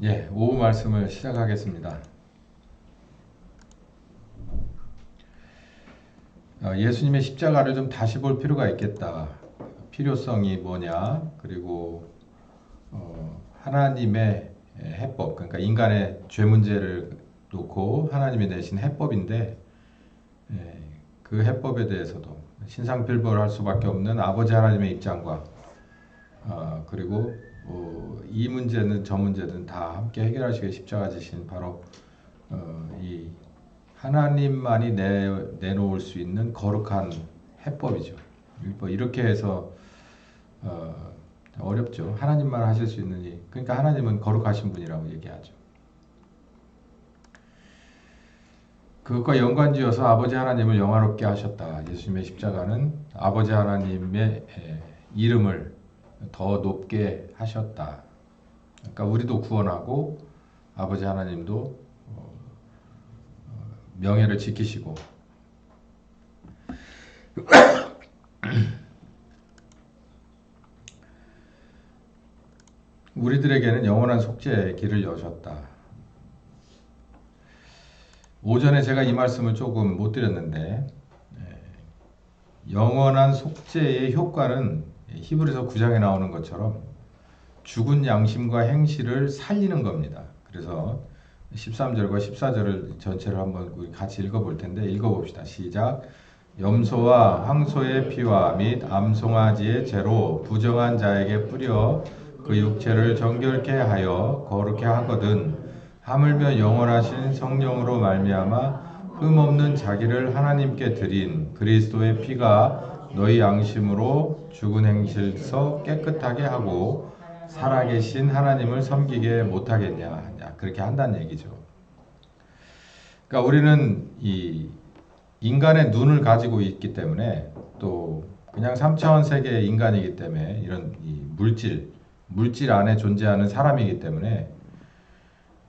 예, 오후 말씀을 시작하겠습니다. 예수님의 십자가를 좀 다시 볼 필요가 있겠다. 필요성이 뭐냐? 그리고 하나님의 해법, 그러니까 인간의 죄 문제를 놓고 하나님이 내신 해법인데 그 해법에 대해서도 신상필벌할 수밖에 없는 아버지 하나님의 입장과 그리고 이 문제는 저 문제는 다 함께 해결하시기 위해 십자가 지신 바로 이 하나님만이 내놓을 수 있는 거룩한 해법이죠. 뭐 이렇게 해서 어렵죠. 하나님만 하실 수 있는 일. 그러니까 하나님은 거룩하신 분이라고 얘기하죠. 그것과 연관지어서 아버지 하나님을 영화롭게 하셨다. 예수님의 십자가는 아버지 하나님의 이름을 더 높게 하셨다. 그러니까 우리도 구원하고 아버지 하나님도 명예를 지키시고 우리들에게는 영원한 속죄의 길을 여셨다. 오전에 제가 이 말씀을 조금 못 드렸는데 영원한 속죄의 효과는 히브리서 9장에 나오는 것처럼 죽은 양심과 행실을 살리는 겁니다. 그래서 13절과 14절을 전체를 한번 우리 같이 읽어볼 텐데 읽어봅시다. 시작. 염소와 황소의 피와 및 암송아지의 죄로 부정한 자에게 뿌려 그 육체를 정결케 하여 거룩케 하거든 하물며 영원하신 성령으로 말미암아 흠없는 자기를 하나님께 드린 그리스도의 피가 너희 양심으로 죽은 행실서 깨끗하게 하고 살아계신 하나님을 섬기게 못하겠냐. 그렇게 한다는 얘기죠. 그러니까 우리는 이 인간의 눈을 가지고 있기 때문에 또 그냥 3차원 세계의 인간이기 때문에 이런 이 물질 안에 존재하는 사람이기 때문에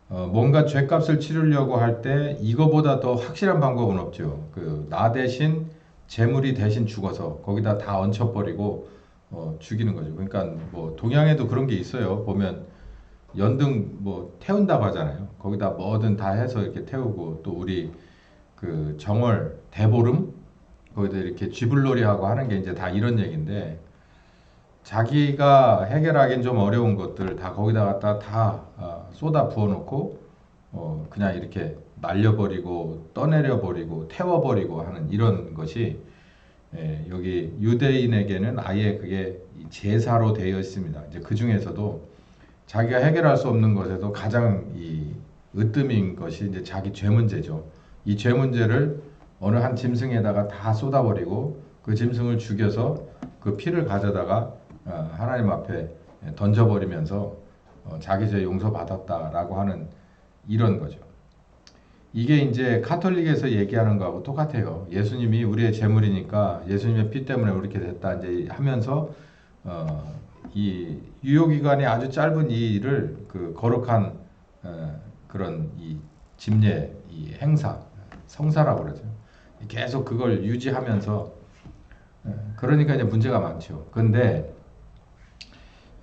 뭔가 죄값을 치르려고 할 때 이거보다 더 확실한 방법은 없죠. 나 대신 재물이 대신 죽어서 거기다 다 얹혀버리고 죽이는 거죠. 그러니까 뭐 동양에도 그런 게 있어요. 보면 연등 뭐 태운다고 하잖아요. 거기다 뭐든 다 해서 이렇게 태우고 또 우리 그 정월 대보름 거기다 이렇게 쥐불놀이하고 하는 게 이제 다 이런 얘기인데 자기가 해결하기엔 좀 어려운 것들 다 거기다 갖다 다 쏟아 부어놓고 그냥 이렇게 날려버리고 떠내려버리고 태워버리고 하는 이런 것이 여기 유대인에게는 아예 그게 제사로 되어 있습니다. 이제 그 중에서도 자기가 해결할 수 없는 것에도 가장 이 으뜸인 것이 이제 자기 죄 문제죠. 이 죄 문제를 어느 한 짐승에다가 다 쏟아버리고 그 짐승을 죽여서 그 피를 가져다가 하나님 앞에 던져버리면서 자기 죄 용서받았다라고 하는 이런 거죠. 이게 이제 카톨릭에서 얘기하는 거하고 똑같아요. 예수님이 우리의 제물이니까 예수님의 피 때문에 이렇게 됐다 이제 하면서 이 유효기간이 아주 짧은 이 일을 그 거룩한 그런 이 집례, 이 행사, 성사라고 그러죠. 계속 그걸 유지하면서 그러니까 이제 문제가 많죠. 근데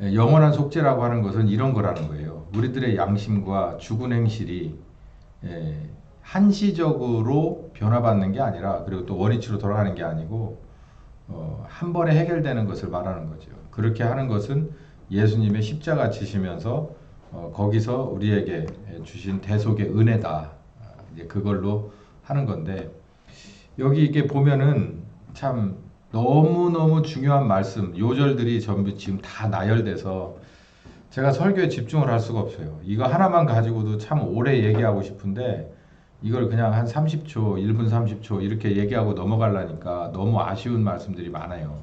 영원한 속죄라고 하는 것은 이런 거라는 거예요. 우리들의 양심과 죽은 행실이 한시적으로 변화받는 게 아니라 그리고 또 원위치로 돌아가는 게 아니고 한 번에 해결되는 것을 말하는 거죠. 그렇게 하는 것은 예수님의 십자가 지시면서 거기서 우리에게 주신 대속의 은혜다. 이제 그걸로 하는 건데 여기 이게 보면은 참 너무너무 중요한 말씀, 요절들이 전부 지금 다 나열돼서 제가 설교에 집중을 할 수가 없어요. 이거 하나만 가지고도 참 오래 얘기하고 싶은데 이걸 그냥 한 30초, 1분 30초 이렇게 얘기하고 넘어가려니까 너무 아쉬운 말씀들이 많아요.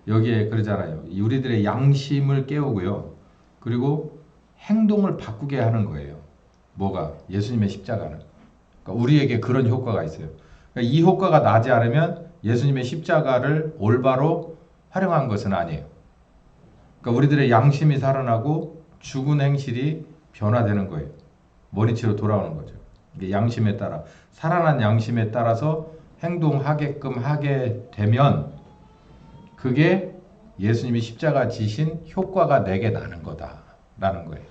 여기에 그러잖아요. 우리들의 양심을 깨우고요. 그리고 행동을 바꾸게 하는 거예요. 뭐가? 예수님의 십자가는. 그러니까 우리에게 그런 효과가 있어요. 그러니까 이 효과가 나지 않으면 예수님의 십자가를 올바로 활용한 것은 아니에요. 그러니까 우리들의 양심이 살아나고 죽은 행실이 변화되는 거예요. 원위치로 돌아오는 거죠. 이게 양심에 따라 살아난 양심에 따라서 행동하게끔 하게 되면 그게 예수님이 십자가 지신 효과가 내게 나는 거다라는 거예요.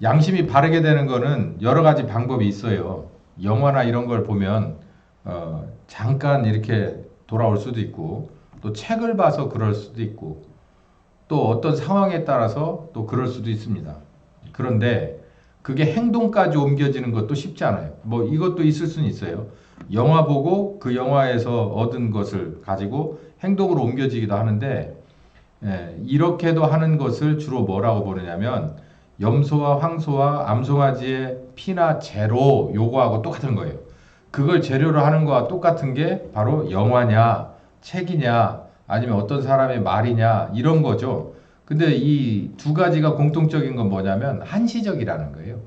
양심이 바르게 되는 거는 여러 가지 방법이 있어요. 영화나 이런 걸 보면 잠깐 이렇게 돌아올 수도 있고 또 책을 봐서 그럴 수도 있고 또 어떤 상황에 따라서 또 그럴 수도 있습니다. 그런데 그게 행동까지 옮겨지는 것도 쉽지 않아요. 뭐 이것도 있을 수는 있어요. 영화 보고 그 영화에서 얻은 것을 가지고 행동으로 옮겨지기도 하는데 이렇게도 하는 것을 주로 뭐라고 보느냐면 염소와 황소와 암송아지의 피나 재료 요거하고 똑같은 거예요. 그걸 재료로 하는 거와 똑같은 게 바로 영화냐, 책이냐, 아니면 어떤 사람의 말이냐 이런 거죠. 근데 이 두 가지가 공통적인 건 뭐냐면 한시적이라는 거예요.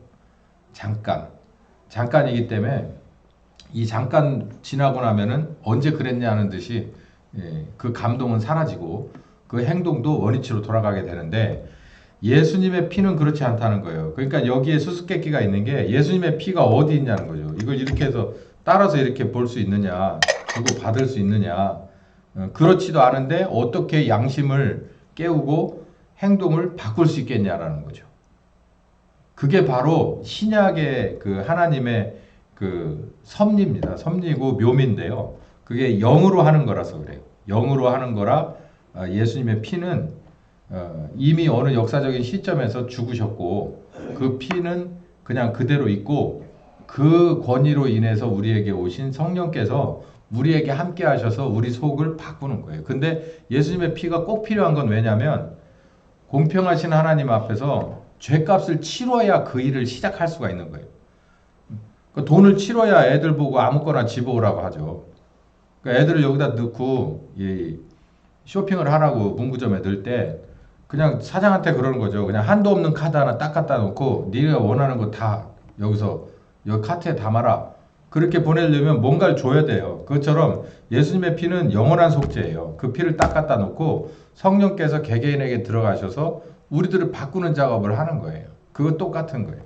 잠깐이기 때문에 이 잠깐 지나고 나면은 언제 그랬냐는 듯이 그 감동은 사라지고 그 행동도 원위치로 돌아가게 되는데 예수님의 피는 그렇지 않다는 거예요. 그러니까 여기에 수수께끼가 있는 게 예수님의 피가 어디 있냐는 거죠. 이걸 이렇게 해서 따라서 이렇게 볼 수 있느냐, 주고 받을 수 있느냐. 그렇지도 않은데 어떻게 양심을 깨우고 행동을 바꿀 수 있겠냐라는 거죠. 그게 바로 신약의 그 하나님의 그 섭리입니다. 섭리고 묘미인데요. 그게 영으로 하는 거라서 그래요. 영으로 하는 거라 예수님의 피는 이미 어느 역사적인 시점에서 죽으셨고 그 피는 그냥 그대로 있고 그 권위로 인해서 우리에게 오신 성령께서 우리에게 함께 하셔서 우리 속을 바꾸는 거예요. 근데 예수님의 피가 꼭 필요한 건 왜냐면 공평하신 하나님 앞에서 죄값을 치러야 그 일을 시작할 수가 있는 거예요. 그러니까 돈을 치러야 애들 보고 아무거나 집어오라고 하죠. 그러니까 애들을 여기다 넣고 쇼핑을 하라고 문구점에 넣을 때 그냥 사장한테 그러는 거죠. 그냥 한도 없는 카드 하나 딱 갖다 놓고 네가 원하는 거 다 여기서 여기 카트에 담아라. 그렇게 보내려면 뭔가를 줘야 돼요. 그것처럼 예수님의 피는 영원한 속죄예요. 그 피를 딱 갖다 놓고 성령께서 개개인에게 들어가셔서 우리들을 바꾸는 작업을 하는 거예요. 그거 똑같은 거예요.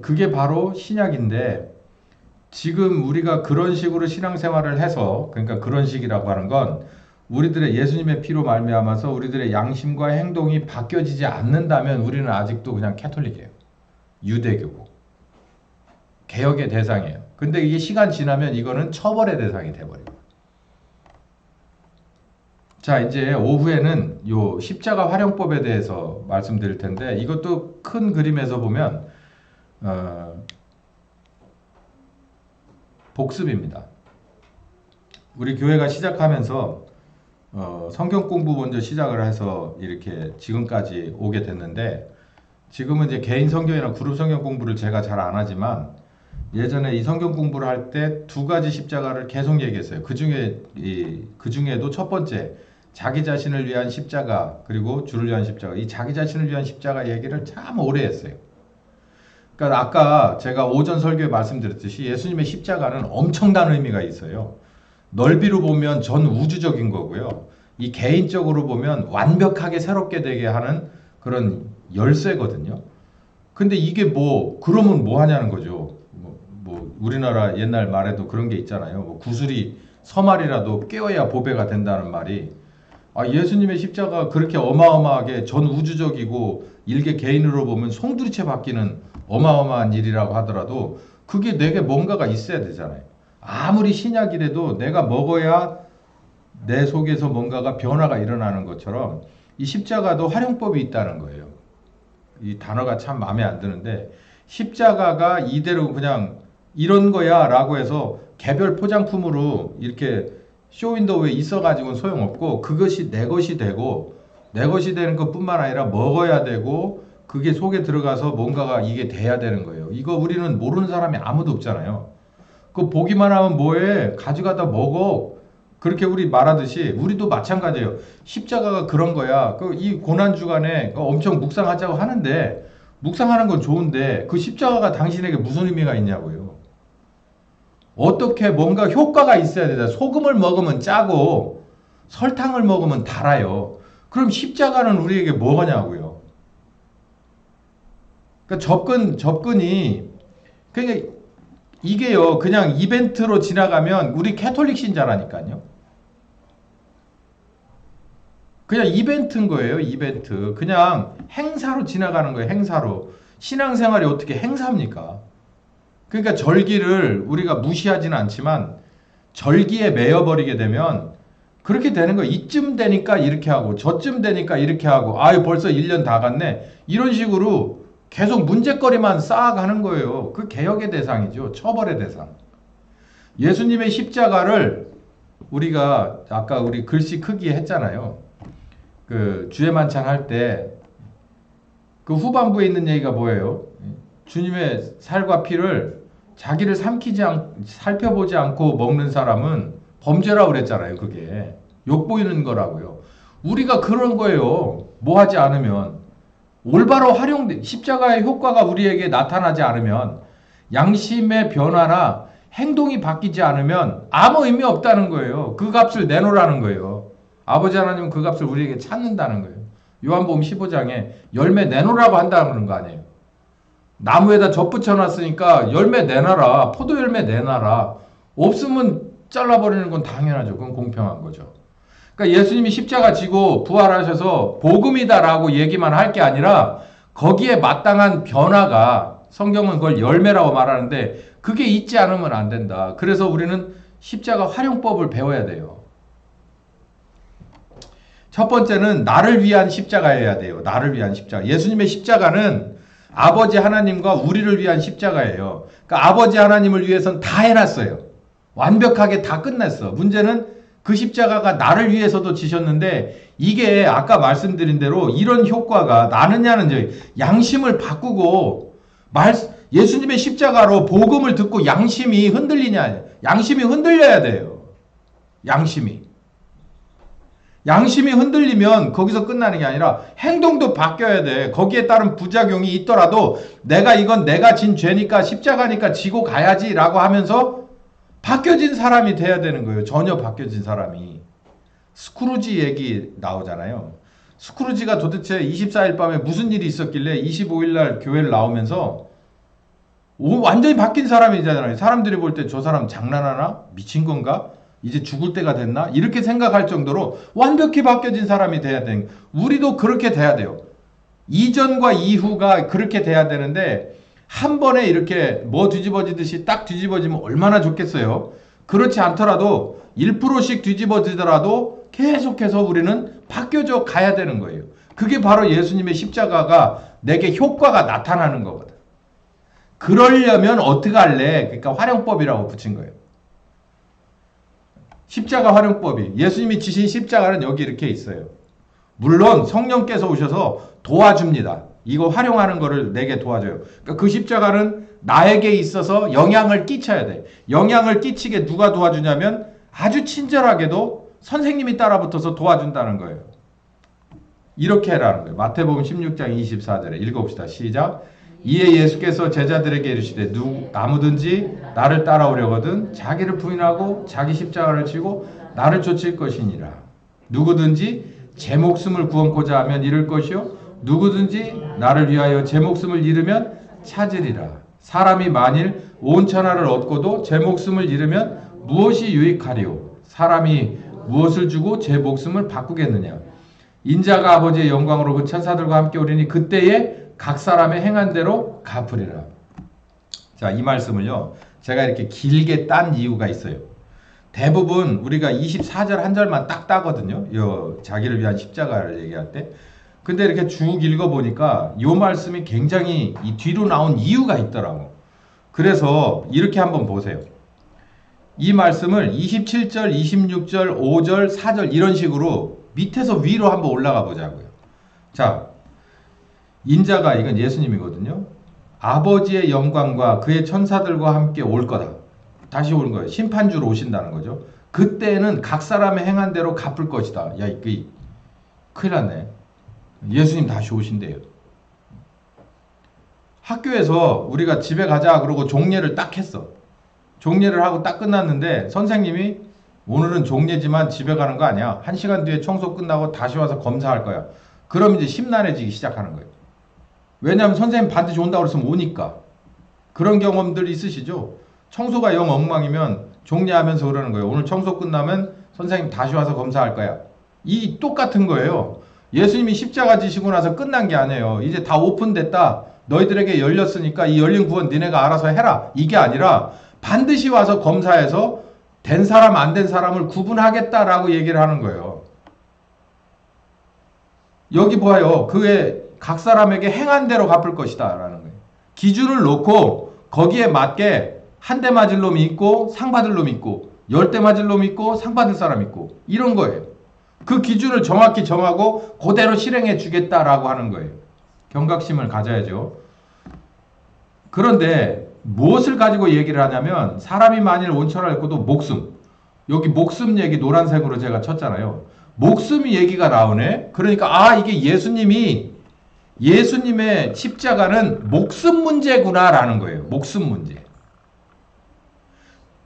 그게 바로 신약인데 지금 우리가 그런 식으로 신앙생활을 해서 그러니까 그런 식이라고 하는 건 우리들의 예수님의 피로 말미암아서 우리들의 양심과 행동이 바뀌어지지 않는다면 우리는 아직도 그냥 캐톨릭이에요. 유대교고. 개혁의 대상이에요. 근데 이게 시간 지나면 이거는 처벌의 대상이 돼버려요. 자, 이제 오후에는 요 십자가 활용법에 대해서 말씀드릴 텐데 이것도 큰 그림에서 보면 복습입니다. 우리 교회가 시작하면서 성경 공부 먼저 시작을 해서 이렇게 지금까지 오게 됐는데 지금은 이제 개인 성경이나 그룹 성경 공부를 제가 잘 안 하지만 예전에 이 성경 공부를 할 때 두 가지 십자가를 계속 얘기했어요. 그 중에도 첫 번째 자기 자신을 위한 십자가 그리고 주를 위한 십자가 이 자기 자신을 위한 십자가 얘기를 참 오래 했어요. 그러니까 아까 제가 오전 설교에 말씀드렸듯이 예수님의 십자가는 엄청난 의미가 있어요. 넓이로 보면 전 우주적인 거고요. 이 개인적으로 보면 완벽하게 새롭게 되게 하는 그런 열쇠거든요. 근데 이게 그러면 뭐 하냐는 거죠. 우리나라 옛날 말에도 그런 게 있잖아요. 구슬이 서말이라도 깨어야 보배가 된다는 말이. 예수님의 십자가 그렇게 어마어마하게 전 우주적이고 일개 개인으로 보면 송두리째 바뀌는 어마어마한 일이라고 하더라도 그게 내게 뭔가가 있어야 되잖아요. 아무리 신약이라도 내가 먹어야 내 속에서 뭔가가 변화가 일어나는 것처럼 이 십자가도 활용법이 있다는 거예요. 이 단어가 참 마음에 안 드는데 십자가가 이대로 그냥 이런 거야 라고 해서 개별 포장품으로 이렇게 쇼윈도우에 있어가지고는 소용없고 그것이 내 것이 되고 내 것이 되는 것뿐만 아니라 먹어야 되고 그게 속에 들어가서 뭔가가 이게 돼야 되는 거예요. 이거 우리는 모르는 사람이 아무도 없잖아요. 그 보기만 하면 뭐해? 가져가다 먹어. 그렇게 우리 말하듯이 우리도 마찬가지예요. 십자가가 그런 거야. 이 고난 주간에 엄청 묵상하자고 하는데 묵상하는 건 좋은데 그 십자가가 당신에게 무슨 의미가 있냐고요. 어떻게 뭔가 효과가 있어야 되잖아. 소금을 먹으면 짜고 설탕을 먹으면 달아요. 그럼 십자가는 우리에게 뭐냐고요. 그러니까 접근이 그러니까 이게요. 그냥 이벤트로 지나가면 우리 캐톨릭 신자라니까요. 그냥 이벤트인 거예요. 이벤트. 그냥 행사로 지나가는 거예요. 행사로. 신앙생활이 어떻게 행사입니까? 그러니까 절기를 우리가 무시하지는 않지만 절기에 매여버리게 되면 그렇게 되는 거예요. 이쯤 되니까 이렇게 하고 저쯤 되니까 이렇게 하고 아유 벌써 1년 다 갔네. 이런 식으로 계속 문제거리만 쌓아가는 거예요. 그 개혁의 대상이죠. 처벌의 대상. 예수님의 십자가를 우리가 아까 우리 글씨 크기 했잖아요. 그 주의 만찬 할 때 그 후반부에 있는 얘기가 뭐예요? 주님의 살과 피를 자기를 살펴보지 않고 먹는 사람은 범죄라고 그랬잖아요. 그게 욕보이는 거라고요. 우리가 그런 거예요. 뭐 하지 않으면 올바로 활용돼 십자가의 효과가 우리에게 나타나지 않으면 양심의 변화나 행동이 바뀌지 않으면 아무 의미 없다는 거예요. 그 값을 내놓으라는 거예요. 아버지 하나님은 그 값을 우리에게 찾는다는 거예요. 요한복음 15장에 열매 내놓으라고 한다는 거 아니에요. 나무에다 젖붙여 놨으니까 열매 내놔라. 포도 열매 내놔라. 없으면 잘라버리는 건 당연하죠. 그건 공평한 거죠. 그러니까 예수님이 십자가 지고 부활하셔서 복음이다라고 얘기만 할 게 아니라 거기에 마땅한 변화가 성경은 그걸 열매라고 말하는데 그게 있지 않으면 안 된다. 그래서 우리는 십자가 활용법을 배워야 돼요. 첫 번째는 나를 위한 십자가여야 돼요. 나를 위한 십자가. 예수님의 십자가는 아버지 하나님과 우리를 위한 십자가예요. 그러니까 아버지 하나님을 위해서는 다 해놨어요. 완벽하게 다 끝냈어. 문제는 그 십자가가 나를 위해서도 지셨는데 이게 아까 말씀드린 대로 이런 효과가 나느냐는 양심을 바꾸고 예수님의 십자가로 복음을 듣고 양심이 흔들리냐. 양심이 흔들려야 돼요. 양심이 흔들리면 거기서 끝나는 게 아니라 행동도 바뀌어야 돼. 거기에 따른 부작용이 있더라도 이건 내가 진 죄니까 십자가니까 지고 가야지 라고 하면서 바뀌어진 사람이 돼야 되는 거예요. 전혀 바뀌어진 사람이. 스크루지 얘기 나오잖아요. 스크루지가 도대체 24일 밤에 무슨 일이 있었길래 25일 날 교회를 나오면서 완전히 바뀐 사람이잖아요. 사람들이 볼 때 저 사람 장난하나? 미친 건가? 이제 죽을 때가 됐나? 이렇게 생각할 정도로 완벽히 바뀌어진 사람이 돼야 되는 우리도 그렇게 돼야 돼요. 이전과 이후가 그렇게 돼야 되는데 한 번에 이렇게 뭐 뒤집어지듯이 딱 뒤집어지면 얼마나 좋겠어요. 그렇지 않더라도 1%씩 뒤집어지더라도 계속해서 우리는 바뀌어져 가야 되는 거예요. 그게 바로 예수님의 십자가가 내게 효과가 나타나는 거거든. 그러려면 어떻게 할래? 그러니까 활용법이라고 붙인 거예요. 십자가 활용법이 예수님이 지신 십자가는 여기 이렇게 있어요. 물론 성령께서 오셔서 도와줍니다. 이거 활용하는 거를 내게 도와줘요. 그러니까 그 십자가는 나에게 있어서 영향을 끼쳐야 돼. 영향을 끼치게 누가 도와주냐면 아주 친절하게도 선생님이 따라붙어서 도와준다는 거예요. 이렇게 해라는 거예요. 마태복음 16장 24절에 읽어봅시다. 시작. 이에 예수께서 제자들에게 이르시되 아무든지 나를 따라오려거든 자기를 부인하고 자기 십자가를 지고 나를 쫓을 것이니라. 누구든지 제 목숨을 구원코자 하면 잃을 것이요 누구든지 나를 위하여 제 목숨을 잃으면 찾으리라. 사람이 만일 온 천하를 얻고도 제 목숨을 잃으면 무엇이 유익하리요? 사람이 무엇을 주고 제 목숨을 바꾸겠느냐? 인자가 아버지의 영광으로 그 천사들과 함께 오리니 그때에 각 사람의 행한 대로 갚으리라. 자, 이 말씀을요. 제가 이렇게 길게 딴 이유가 있어요. 대부분 우리가 24절 한 절만 딱 따거든요. 자기를 위한 십자가를 얘기할 때. 근데 이렇게 쭉 읽어보니까 이 말씀이 굉장히 이 뒤로 나온 이유가 있더라고. 그래서 이렇게 한번 보세요. 이 말씀을 27절, 26절, 5절, 4절 이런 식으로 밑에서 위로 한번 올라가 보자고요. 자, 인자가 이건 예수님이거든요. 아버지의 영광과 그의 천사들과 함께 올 거다. 다시 오는 거예요. 심판주로 오신다는 거죠. 그때는 각 사람의 행한 대로 갚을 것이다. 야, 큰일 났네. 예수님 다시 오신대요. 학교에서 우리가 집에 가자 그러고 종례를 딱 했어. 종례를 하고 딱 끝났는데 선생님이 오늘은 종례지만 집에 가는 거 아니야. 1시간 뒤에 청소 끝나고 다시 와서 검사할 거야. 그럼 이제 심란해지기 시작하는 거예요. 왜냐하면 선생님 반드시 온다고 그랬으면 오니까. 그런 경험들 있으시죠? 청소가 영 엉망이면 종례하면서 그러는 거예요. 오늘 청소 끝나면 선생님 다시 와서 검사할 거야. 이 똑같은 거예요. 예수님이 십자가 지시고 나서 끝난 게 아니에요. 이제 다 오픈됐다. 너희들에게 열렸으니까 이 열린 구원 니네가 알아서 해라. 이게 아니라 반드시 와서 검사해서 된 사람 안 된 사람을 구분하겠다라고 얘기를 하는 거예요. 여기 보아요. 그의 각 사람에게 행한 대로 갚을 것이다 라는 거예요. 기준을 놓고 거기에 맞게 한 대 맞을 놈이 있고 상 받을 놈이 있고 10대 맞을 놈이 있고 상 받을 사람이 있고 이런 거예요. 그 기준을 정확히 정하고 그대로 실행해 주겠다라고 하는 거예요. 경각심을 가져야죠. 그런데 무엇을 가지고 얘기를 하냐면 사람이 만일 온천하였고도 목숨. 여기 목숨 얘기 노란색으로 제가 쳤잖아요. 목숨 얘기가 나오네. 그러니까 이게 예수님의 십자가는 목숨 문제구나라는 거예요. 목숨 문제.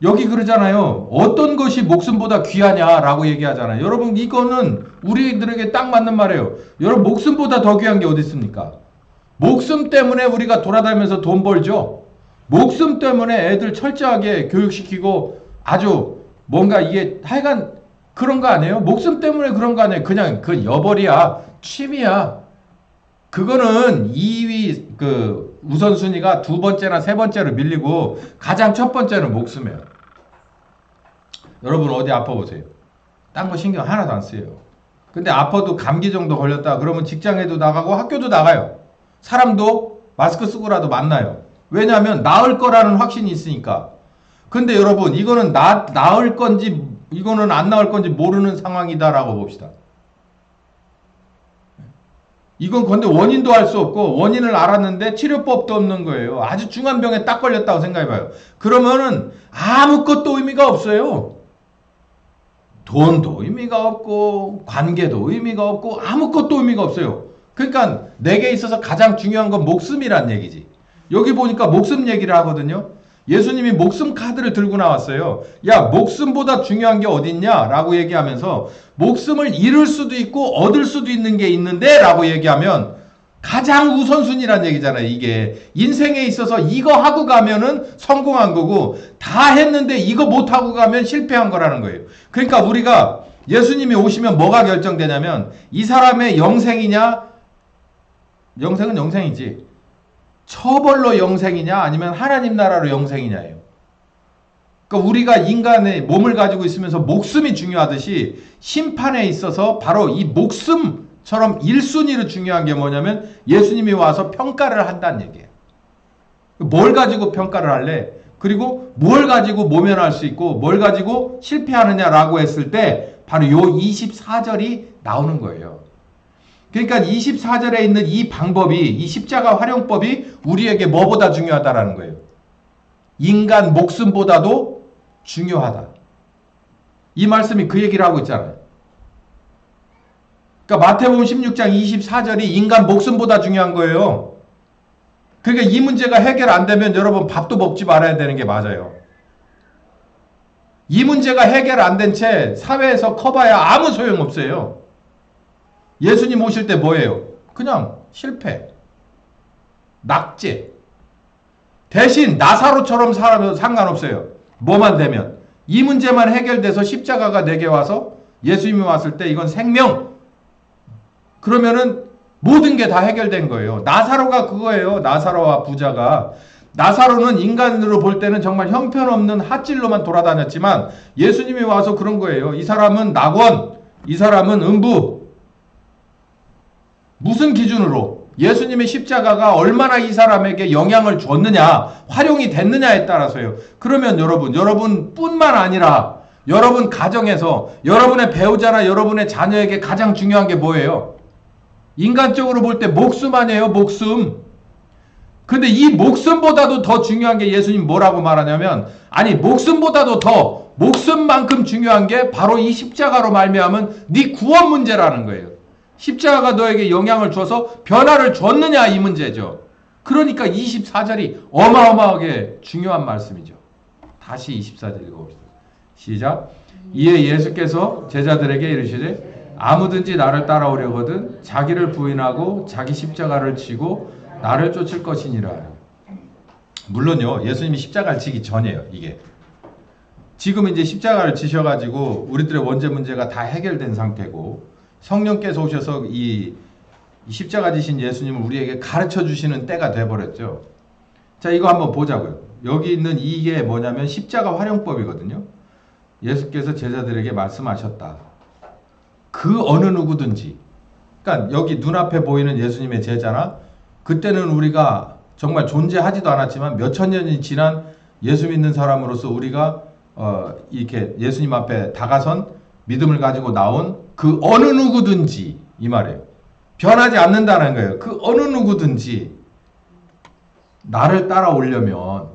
여기 그러잖아요. 어떤 것이 목숨보다 귀하냐라고 얘기하잖아요. 여러분 이거는 우리들에게 딱 맞는 말이에요. 여러분 목숨보다 더 귀한 게 어디 있습니까? 목숨 때문에 우리가 돌아다니면서 돈 벌죠. 목숨 때문에 애들 철저하게 교육시키고 아주 뭔가 이게 하여간 그런 거 아니에요? 목숨 때문에 그런 거 아니에요? 그냥 그 여벌이야. 취미야. 그거는 2위 우선순위가 두 번째나 세 번째로 밀리고 가장 첫 번째는 목숨이에요. 여러분 어디 아파 보세요. 딴 거 신경 하나도 안 쓰여요. 근데 아파도 감기 정도 걸렸다 그러면 직장에도 나가고 학교도 나가요. 사람도 마스크 쓰고라도 만나요. 왜냐하면 나을 거라는 확신이 있으니까. 근데 여러분 이거는 나을 건지 이거는 안 나을 건지 모르는 상황이다라고 봅시다. 이건 근데 원인도 알 수 없고 원인을 알았는데 치료법도 없는 거예요. 아주 중한 병에 딱 걸렸다고 생각해봐요. 그러면은 아무것도 의미가 없어요. 돈도 의미가 없고 관계도 의미가 없고 아무것도 의미가 없어요. 그러니까 내게 있어서 가장 중요한 건 목숨이란 얘기지. 여기 보니까 목숨 얘기를 하거든요. 예수님이 목숨 카드를 들고 나왔어요. 야, 목숨보다 중요한 게 어딨냐? 라고 얘기하면서 목숨을 잃을 수도 있고 얻을 수도 있는 게 있는데 라고 얘기하면 가장 우선순위란 얘기잖아요. 이게 인생에 있어서 이거 하고 가면은 성공한 거고 다 했는데 이거 못하고 가면 실패한 거라는 거예요. 그러니까 우리가 예수님이 오시면 뭐가 결정되냐면 이 사람의 영생이냐, 영생은 영생이지, 처벌로 영생이냐 아니면 하나님 나라로 영생이냐예요. 그러니까 우리가 인간의 몸을 가지고 있으면서 목숨이 중요하듯이 심판에 있어서 바로 이 목숨처럼 1순위로 중요한 게 뭐냐면 예수님이 와서 평가를 한다는 얘기예요. 뭘 가지고 평가를 할래? 그리고 뭘 가지고 모면할 수 있고 뭘 가지고 실패하느냐라고 했을 때 바로 요 24절이 나오는 거예요. 그러니까 24절에 있는 이 방법이, 이 십자가 활용법이 우리에게 뭐보다 중요하다라는 거예요. 인간 목숨보다도 중요하다. 이 말씀이 그 얘기를 하고 있잖아요. 그러니까 마태복음 16장 24절이 인간 목숨보다 중요한 거예요. 그러니까 이 문제가 해결 안 되면 여러분 밥도 먹지 말아야 되는 게 맞아요. 이 문제가 해결 안 된 채 사회에서 커봐야 아무 소용없어요. 예수님 오실 때 뭐예요? 그냥 실패, 낙제. 대신 나사로처럼 살아도 상관없어요. 뭐만 되면. 이 문제만 해결돼서 십자가가 내게 와서 예수님이 왔을 때 이건 생명. 그러면은 모든 게 다 해결된 거예요. 나사로가 그거예요. 나사로와 부자가. 나사로는 인간으로 볼 때는 정말 형편없는 핫질로만 돌아다녔지만 예수님이 와서 그런 거예요. 이 사람은 낙원, 이 사람은 음부. 무슨 기준으로? 예수님의 십자가가 얼마나 이 사람에게 영향을 줬느냐, 활용이 됐느냐에 따라서요. 그러면 여러분 뿐만 아니라 여러분 가정에서 여러분의 배우자나 여러분의 자녀에게 가장 중요한 게 뭐예요? 인간적으로 볼 때 목숨 아니에요, 목숨. 근데 이 목숨보다도 더 중요한 게 예수님 뭐라고 말하냐면, 아니 목숨보다도 더 목숨만큼 중요한 게 바로 이 십자가로 말미암은 네 구원 문제라는 거예요. 십자가가 너에게 영향을 줘서 변화를 줬느냐 이 문제죠. 그러니까 24절이 어마어마하게 중요한 말씀이죠. 다시 24절 읽어봅시다. 시작. 이에 예수께서 제자들에게 이르시되 아무든지 나를 따라오려거든 자기를 부인하고 자기 십자가를 지고 나를 쫓을 것이니라. 물론요, 예수님이 십자가를 지기 전이에요. 이게 지금 이제 십자가를 지셔가지고 우리들의 원죄 문제가 다 해결된 상태고 성령께서 오셔서 이 이 십자가 지신 예수님을 우리에게 가르쳐 주시는 때가 돼버렸죠. 자, 이거 한번 보자고요. 여기 있는 이게 뭐냐면 십자가 활용법이거든요. 예수께서 제자들에게 말씀하셨다. 그 어느 누구든지. 그러니까 여기 눈앞에 보이는 예수님의 제자나 그때는 우리가 정말 존재하지도 않았지만 몇천 년이 지난 예수 믿는 사람으로서 우리가 이렇게 예수님 앞에 다가선 믿음을 가지고 나온 그 어느 누구든지 이 말이에요. 변하지 않는다는 거예요. 그 어느 누구든지 나를 따라오려면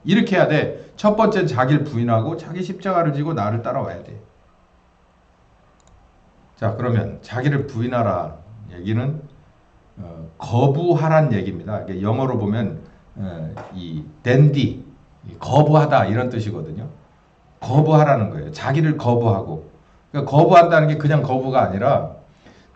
이렇게 해야 돼. 첫 번째는 자기를 부인하고 자기 십자가를 지고 나를 따라와야 돼. 자, 그러면 자기를 부인하라 얘기는 거부하란 얘기입니다. 영어로 보면 이 댄디 거부하다 이런 뜻이거든요. 거부하라는 거예요. 자기를 거부하고. 그러니까 거부한다는 게 그냥 거부가 아니라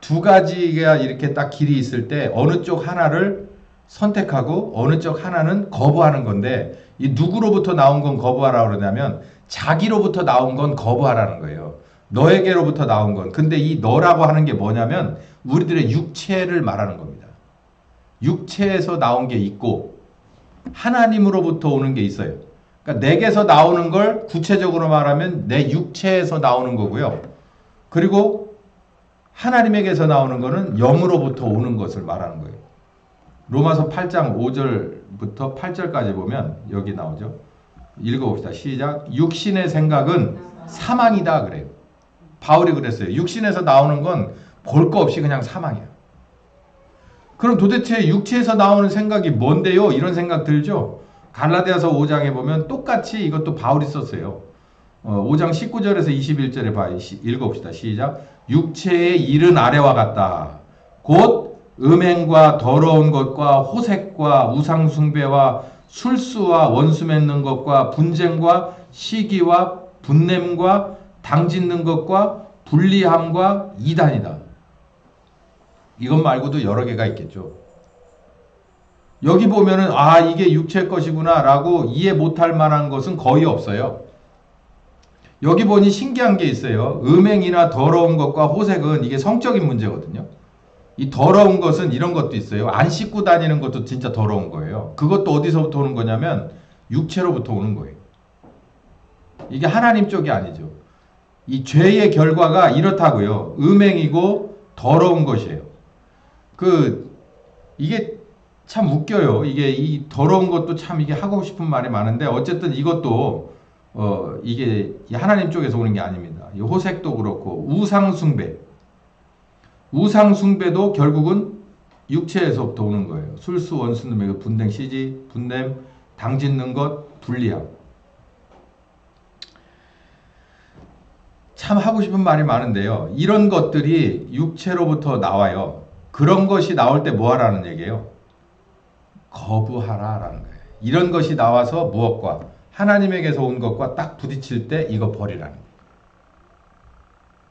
두 가지가 이렇게 딱 길이 있을 때 어느 쪽 하나를 선택하고 어느 쪽 하나는 거부하는 건데 이 누구로부터 나온 건 거부하라고 그러냐면 자기로부터 나온 건 거부하라는 거예요. 너에게로부터 나온 건. 근데 이 너라고 하는 게 뭐냐면 우리들의 육체를 말하는 겁니다. 육체에서 나온 게 있고 하나님으로부터 오는 게 있어요. 그러니까 내게서 나오는 걸 구체적으로 말하면 내 육체에서 나오는 거고요. 그리고 하나님에게서 나오는 거는 영으로부터 오는 것을 말하는 거예요. 로마서 8장 5절부터 8절까지 보면 여기 나오죠. 읽어봅시다. 시작. 육신의 생각은 사망이다 그래요. 바울이 그랬어요. 육신에서 나오는 건 볼 거 없이 그냥 사망이야. 그럼 도대체 육체에서 나오는 생각이 뭔데요? 이런 생각 들죠? 갈라디아서 5장에 보면 똑같이 이것도 바울이 썼어요. 5장 19절에서 21절에 읽어봅시다. 시작. 육체의 일은 아래와 같다. 곧 음행과 더러운 것과 호색과 우상숭배와 술수와 원수 맺는 것과 분쟁과 시기와 분냄과 당짓는 것과 불리함과 이단이다. 이것 말고도 여러 개가 있겠죠. 여기 보면은 이게 육체 것이구나 라고 이해 못할 만한 것은 거의 없어요. 여기 보니 신기한 게 있어요. 음행이나 더러운 것과 호색은 이게 성적인 문제거든요. 이 더러운 것은 이런 것도 있어요. 안 씻고 다니는 것도 진짜 더러운 거예요. 그것도 어디서부터 오는 거냐면 육체로부터 오는 거예요. 이게 하나님 쪽이 아니죠. 이 죄의 결과가 이렇다고요. 음행이고 더러운 것이에요. 이게 참 웃겨요. 이게 이 더러운 것도 참 이게 하고 싶은 말이 많은데 어쨌든 이것도 이게 하나님 쪽에서 오는 게 아닙니다. 이 호색도 그렇고 우상숭배도 결국은 육체에서부터 오는 거예요. 술수, 원수는 분댕, 시지, 분냄, 당짓는 것, 불리함. 참 하고 싶은 말이 많은데요. 이런 것들이 육체로부터 나와요. 그런 것이 나올 때 뭐 하라는 얘기예요? 거부하라라는 거예요. 이런 것이 나와서 무엇과? 하나님에게서 온 것과 딱 부딪힐 때 이거 버리라는 거예요.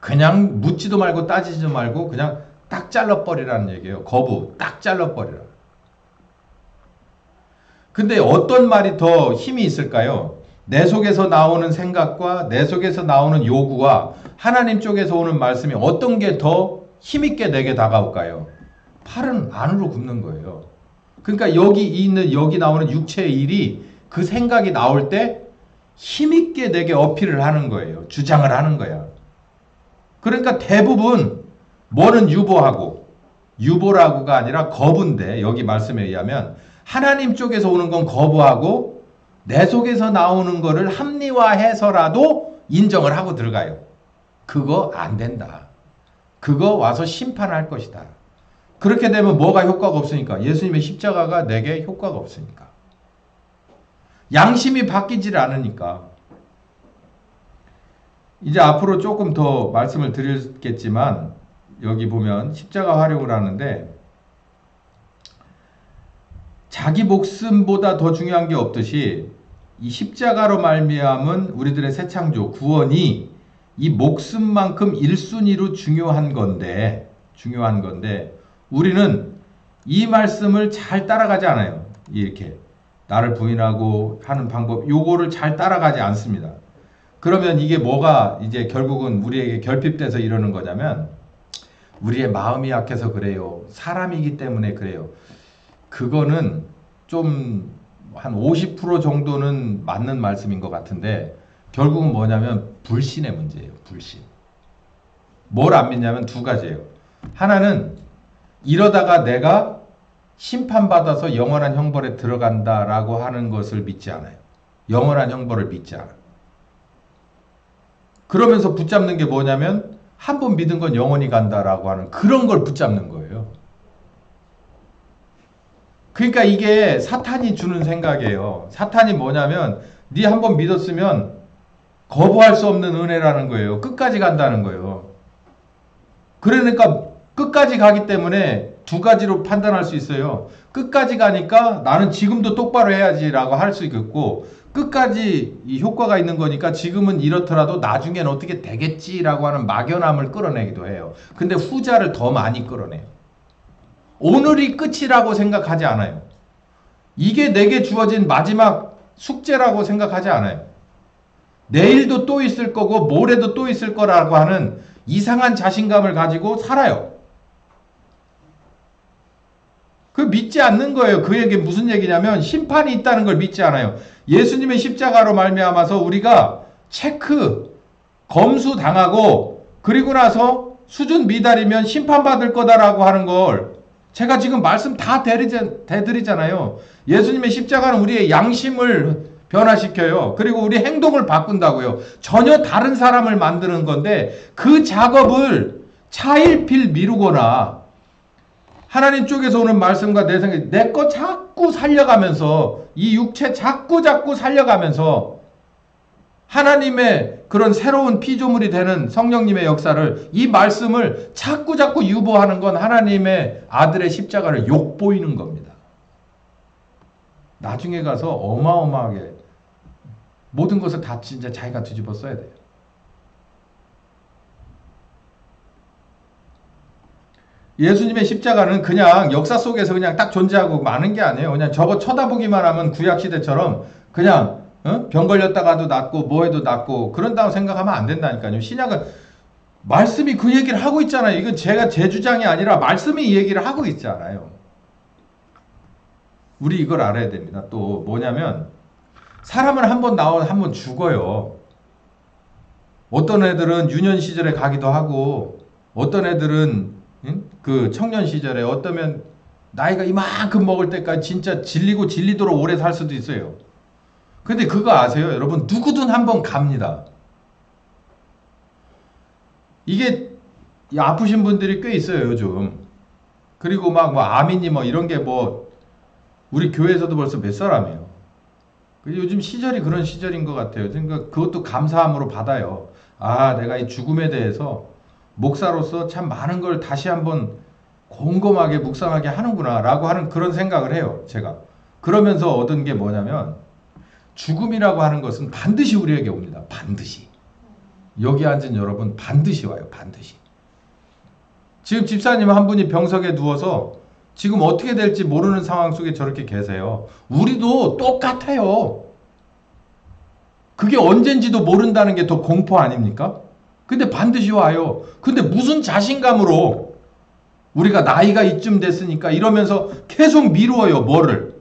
그냥 묻지도 말고 따지지도 말고 그냥 딱 잘라버리라는 얘기예요. 거부, 딱 잘라버리라. 근데 어떤 말이 더 힘이 있을까요? 내 속에서 나오는 생각과 내 속에서 나오는 요구와 하나님 쪽에서 오는 말씀이 어떤 게 더 힘있게 내게 다가올까요? 팔은 안으로 굽는 거예요. 그러니까 여기 나오는 육체의 일이 그 생각이 나올 때 힘있게 내게 어필을 하는 거예요. 주장을 하는 거야. 그러니까 대부분 뭐는 유보라고가 아니라 거부인데 여기 말씀에 의하면 하나님 쪽에서 오는 건 거부하고 내 속에서 나오는 거를 합리화해서라도 인정을 하고 들어가요. 그거 안 된다. 그거 와서 심판할 것이다. 그렇게 되면 뭐가 효과가 없으니까? 예수님의 십자가가 내게 효과가 없으니까. 양심이 바뀌질 않으니까. 이제 앞으로 조금 더 말씀을 드리겠지만 여기 보면 십자가 활용을 하는데 자기 목숨보다 더 중요한 게 없듯이 이 십자가로 말미암은 우리들의 새 창조 구원이 이 목숨만큼 1순위로 중요한 건데 우리는 이 말씀을 잘 따라가지 않아요. 이렇게 나를 부인하고 하는 방법 요거를 잘 따라가지 않습니다. 그러면 이게 뭐가 이제 결국은 우리에게 결핍돼서 이러는 거냐면 우리의 마음이 약해서 그래요. 사람이기 때문에 그래요. 그거는 좀 한 50% 정도는 맞는 말씀인 것 같은데 결국은 뭐냐면 불신의 문제예요. 불신. 뭘 안 믿냐면 두 가지예요. 하나는 이러다가 내가 심판받아서 영원한 형벌에 들어간다라고 하는 것을 믿지 않아요. 영원한 형벌을 믿지 않아. 그러면서 붙잡는 게 뭐냐면 한 번 믿은 건 영원히 간다라고 하는 그런 걸 붙잡는 거예요. 그러니까 이게 사탄이 주는 생각이에요. 사탄이 뭐냐면 네 한 번 믿었으면 거부할 수 없는 은혜라는 거예요. 끝까지 간다는 거예요. 그러니까 끝까지 가기 때문에 두 가지로 판단할 수 있어요. 끝까지 가니까 나는 지금도 똑바로 해야지라고 할 수 있겠고 끝까지 이 효과가 있는 거니까 지금은 이렇더라도 나중엔 어떻게 되겠지라고 하는 막연함을 끌어내기도 해요. 근데 후자를 더 많이 끌어내요. 오늘이 끝이라고 생각하지 않아요. 이게 내게 주어진 마지막 숙제라고 생각하지 않아요. 내일도 또 있을 거고 모레도 또 있을 거라고 하는 이상한 자신감을 가지고 살아요. 그 믿지 않는 거예요. 그 얘기 무슨 얘기냐면 심판이 있다는 걸 믿지 않아요. 예수님의 십자가로 말미암아서 우리가 체크, 검수 당하고 그리고 나서 수준 미달이면 심판받을 거다라고 하는 걸 제가 지금 말씀 다 대드리잖아요. 예수님의 십자가는 우리의 양심을 변화시켜요. 그리고 우리 행동을 바꾼다고요. 전혀 다른 사람을 만드는 건데 그 작업을 차일필 미루거나 하나님 쪽에서 오는 말씀과 내 생각, 내 거 자꾸 살려가면서 이 육체 자꾸 살려가면서 하나님의 그런 새로운 피조물이 되는 성령님의 역사를 이 말씀을 자꾸 유보하는 건 하나님의 아들의 십자가를 욕보이는 겁니다. 나중에 가서 어마어마하게 모든 것을 다 진짜 자기가 뒤집어 써야 돼요. 예수님의 십자가는 그냥 역사 속에서 그냥 딱 존재하고 많은 게 아니에요. 그냥 저거 쳐다보기만 하면 구약시대처럼 그냥 병 걸렸다가도 낫고 뭐해도 낫고 그런다고 생각하면 안 된다니까요. 신약은 말씀이 그 얘기를 하고 있잖아요. 이건 제가 제 주장이 아니라 말씀이 이 얘기를 하고 있잖아요. 우리 이걸 알아야 됩니다. 또 뭐냐면 사람은 한 번 나오면 한 번 죽어요. 어떤 애들은 유년 시절에 가기도 하고 어떤 애들은 그 청년 시절에 어떠면 나이가 이만큼 먹을 때까지 진짜 질리도록 오래 살 수도 있어요. 근데 그거 아세요? 여러분 누구든 한 번 갑니다. 이게 아프신 분들이 꽤 있어요 요즘. 그리고 막 뭐 아미니 뭐 이런 게 뭐 우리 교회에서도 벌써 몇 사람이에요. 요즘 시절이 그런 시절인 것 같아요. 그러니까 그것도 감사함으로 받아요. 아 내가 이 죽음에 대해서 목사로서 참 많은 걸 다시 한번 곰곰하게 묵상하게 하는구나 라고 하는 그런 생각을 해요. 제가. 그러면서 얻은 게 뭐냐면 죽음이라고 하는 것은 반드시 우리에게 옵니다. 반드시. 여기 앉은 여러분 반드시 와요. 반드시. 지금 집사님 한 분이 병석에 누워서 지금 어떻게 될지 모르는 상황 속에 저렇게 계세요. 우리도 똑같아요. 그게 언젠지도 모른다는 게 더 공포 아닙니까? 근데 반드시 와요. 근데 무슨 자신감으로 우리가 나이가 이쯤 됐으니까 이러면서 계속 미루어요. 뭐를?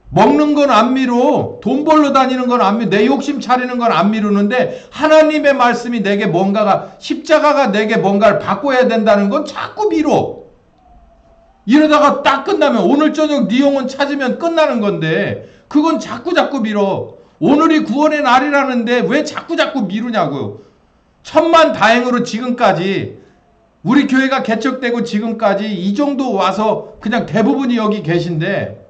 먹는 건 안 미루. 돈 벌러 다니는 건 안 미루. 내 욕심 차리는 건 안 미루는데 하나님의 말씀이 내게 뭔가가 십자가가 내게 뭔가를 바꿔야 된다는 건 자꾸 미뤄. 이러다가 딱 끝나면 오늘 저녁 네 영혼 찾으면 끝나는 건데 그건 자꾸 미뤄. 오늘이 구원의 날이라는데 왜 자꾸 미루냐고요. 천만다행으로 지금까지 우리 교회가 개척되고 지금까지 이 정도 와서 그냥 대부분이 여기 계신데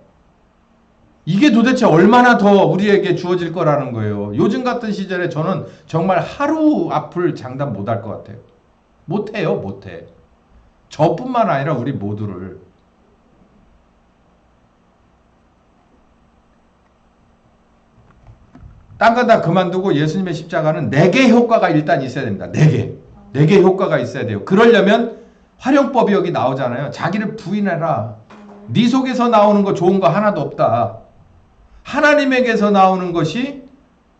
이게 도대체 얼마나 더 우리에게 주어질 거라는 거예요. 요즘 같은 시절에 저는 정말 하루 앞을 장담 못할 것 같아요. 못해요. 못해. 저뿐만 아니라 우리 모두를. 딴 건 다 그만두고 예수님의 십자가는 4개의 효과가 일단 있어야 됩니다. 4개. 4개의 효과가 있어야 돼요. 그러려면 활용법이 여기 나오잖아요. 자기를 부인해라. 네 속에서 나오는 거 좋은 거 하나도 없다. 하나님에게서 나오는 것이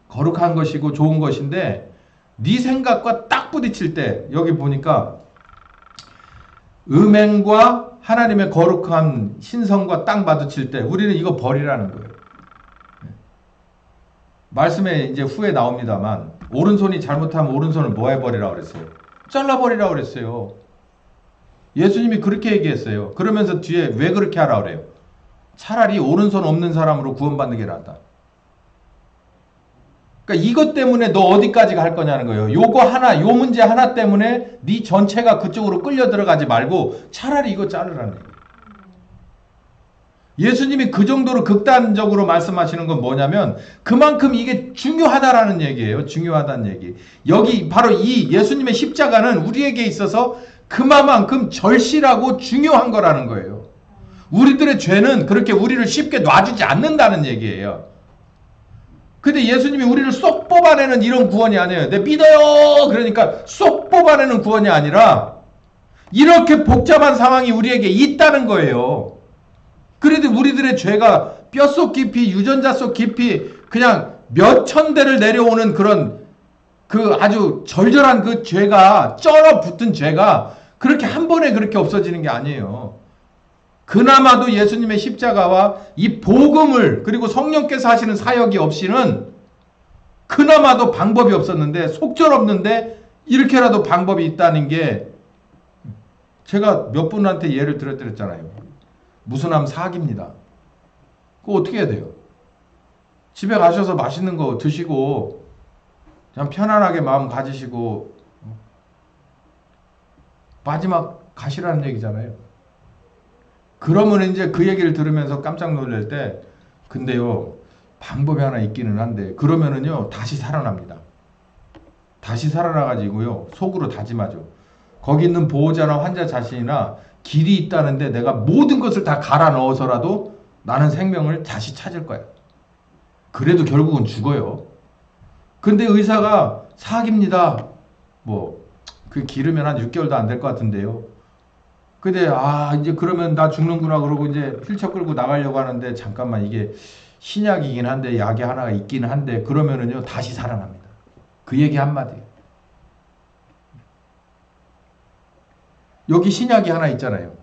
거룩한 것이고 좋은 것인데 네 생각과 딱 부딪힐 때 여기 보니까 음행과 하나님의 거룩한 신성과 땅 마주칠 때 우리는 이거 버리라는 거예요. 말씀에 이제 후에 나옵니다만 오른손이 잘못하면 오른손을 뭐 해버리라고 그랬어요? 잘라버리라고 그랬어요. 예수님이 그렇게 얘기했어요. 그러면서 뒤에 왜 그렇게 하라 그래요? 차라리 오른손 없는 사람으로 구원받는 게 낫다. 그러니까 이것 때문에 너 어디까지 갈 거냐는 거예요. 요거 하나, 요 문제 하나 때문에 네 전체가 그쪽으로 끌려 들어가지 말고 차라리 이거 자르라는 거예요. 예수님이 그 정도로 극단적으로 말씀하시는 건 뭐냐면 그만큼 이게 중요하다라는 얘기예요. 중요하다는 얘기. 여기 바로 이 예수님의 십자가는 우리에게 있어서 그만큼 절실하고 중요한 거라는 거예요. 우리들의 죄는 그렇게 우리를 쉽게 놔주지 않는다는 얘기예요. 근데 예수님이 우리를 쏙 뽑아내는 이런 구원이 아니에요. 내 믿어요! 그러니까 쏙 뽑아내는 구원이 아니라 이렇게 복잡한 상황이 우리에게 있다는 거예요. 그래도 우리들의 죄가 뼛속 깊이, 유전자 속 깊이 그냥 몇 천 대를 내려오는 그런 그 아주 절절한 그 죄가 쩔어 붙은 죄가 그렇게 한 번에 그렇게 없어지는 게 아니에요. 그나마도 예수님의 십자가와 이 복음을 그리고 성령께서 하시는 사역이 없이는 그나마도 방법이 없었는데 속절없는데 이렇게라도 방법이 있다는 게 제가 몇 분한테 예를 들었잖아요. 무슨함 사기입니다. 그거 어떻게 해야 돼요? 집에 가셔서 맛있는 거 드시고 그냥 편안하게 마음 가지시고 마지막 가시라는 얘기잖아요. 그러면 이제 그 얘기를 들으면서 깜짝 놀랄 때 근데요 방법이 하나 있기는 한데 그러면은요 다시 살아납니다. 다시 살아나가지고요 속으로 다짐하죠. 거기 있는 보호자나 환자 자신이나 길이 있다는데 내가 모든 것을 다 갈아 넣어서라도 나는 생명을 다시 찾을 거야. 그래도 결국은 죽어요. 근데 의사가 사기입니다. 뭐 그 기르면 한 6개월도 안 될 것 같은데요. 근데 이제 그러면 나 죽는구나 그러고 이제 휠체어 끌고 나가려고 하는데 잠깐만 이게 신약이긴 한데 약이 하나가 있긴 한데 그러면은요 다시 살아납니다. 그 얘기 한마디. 여기 신약이 하나 있잖아요.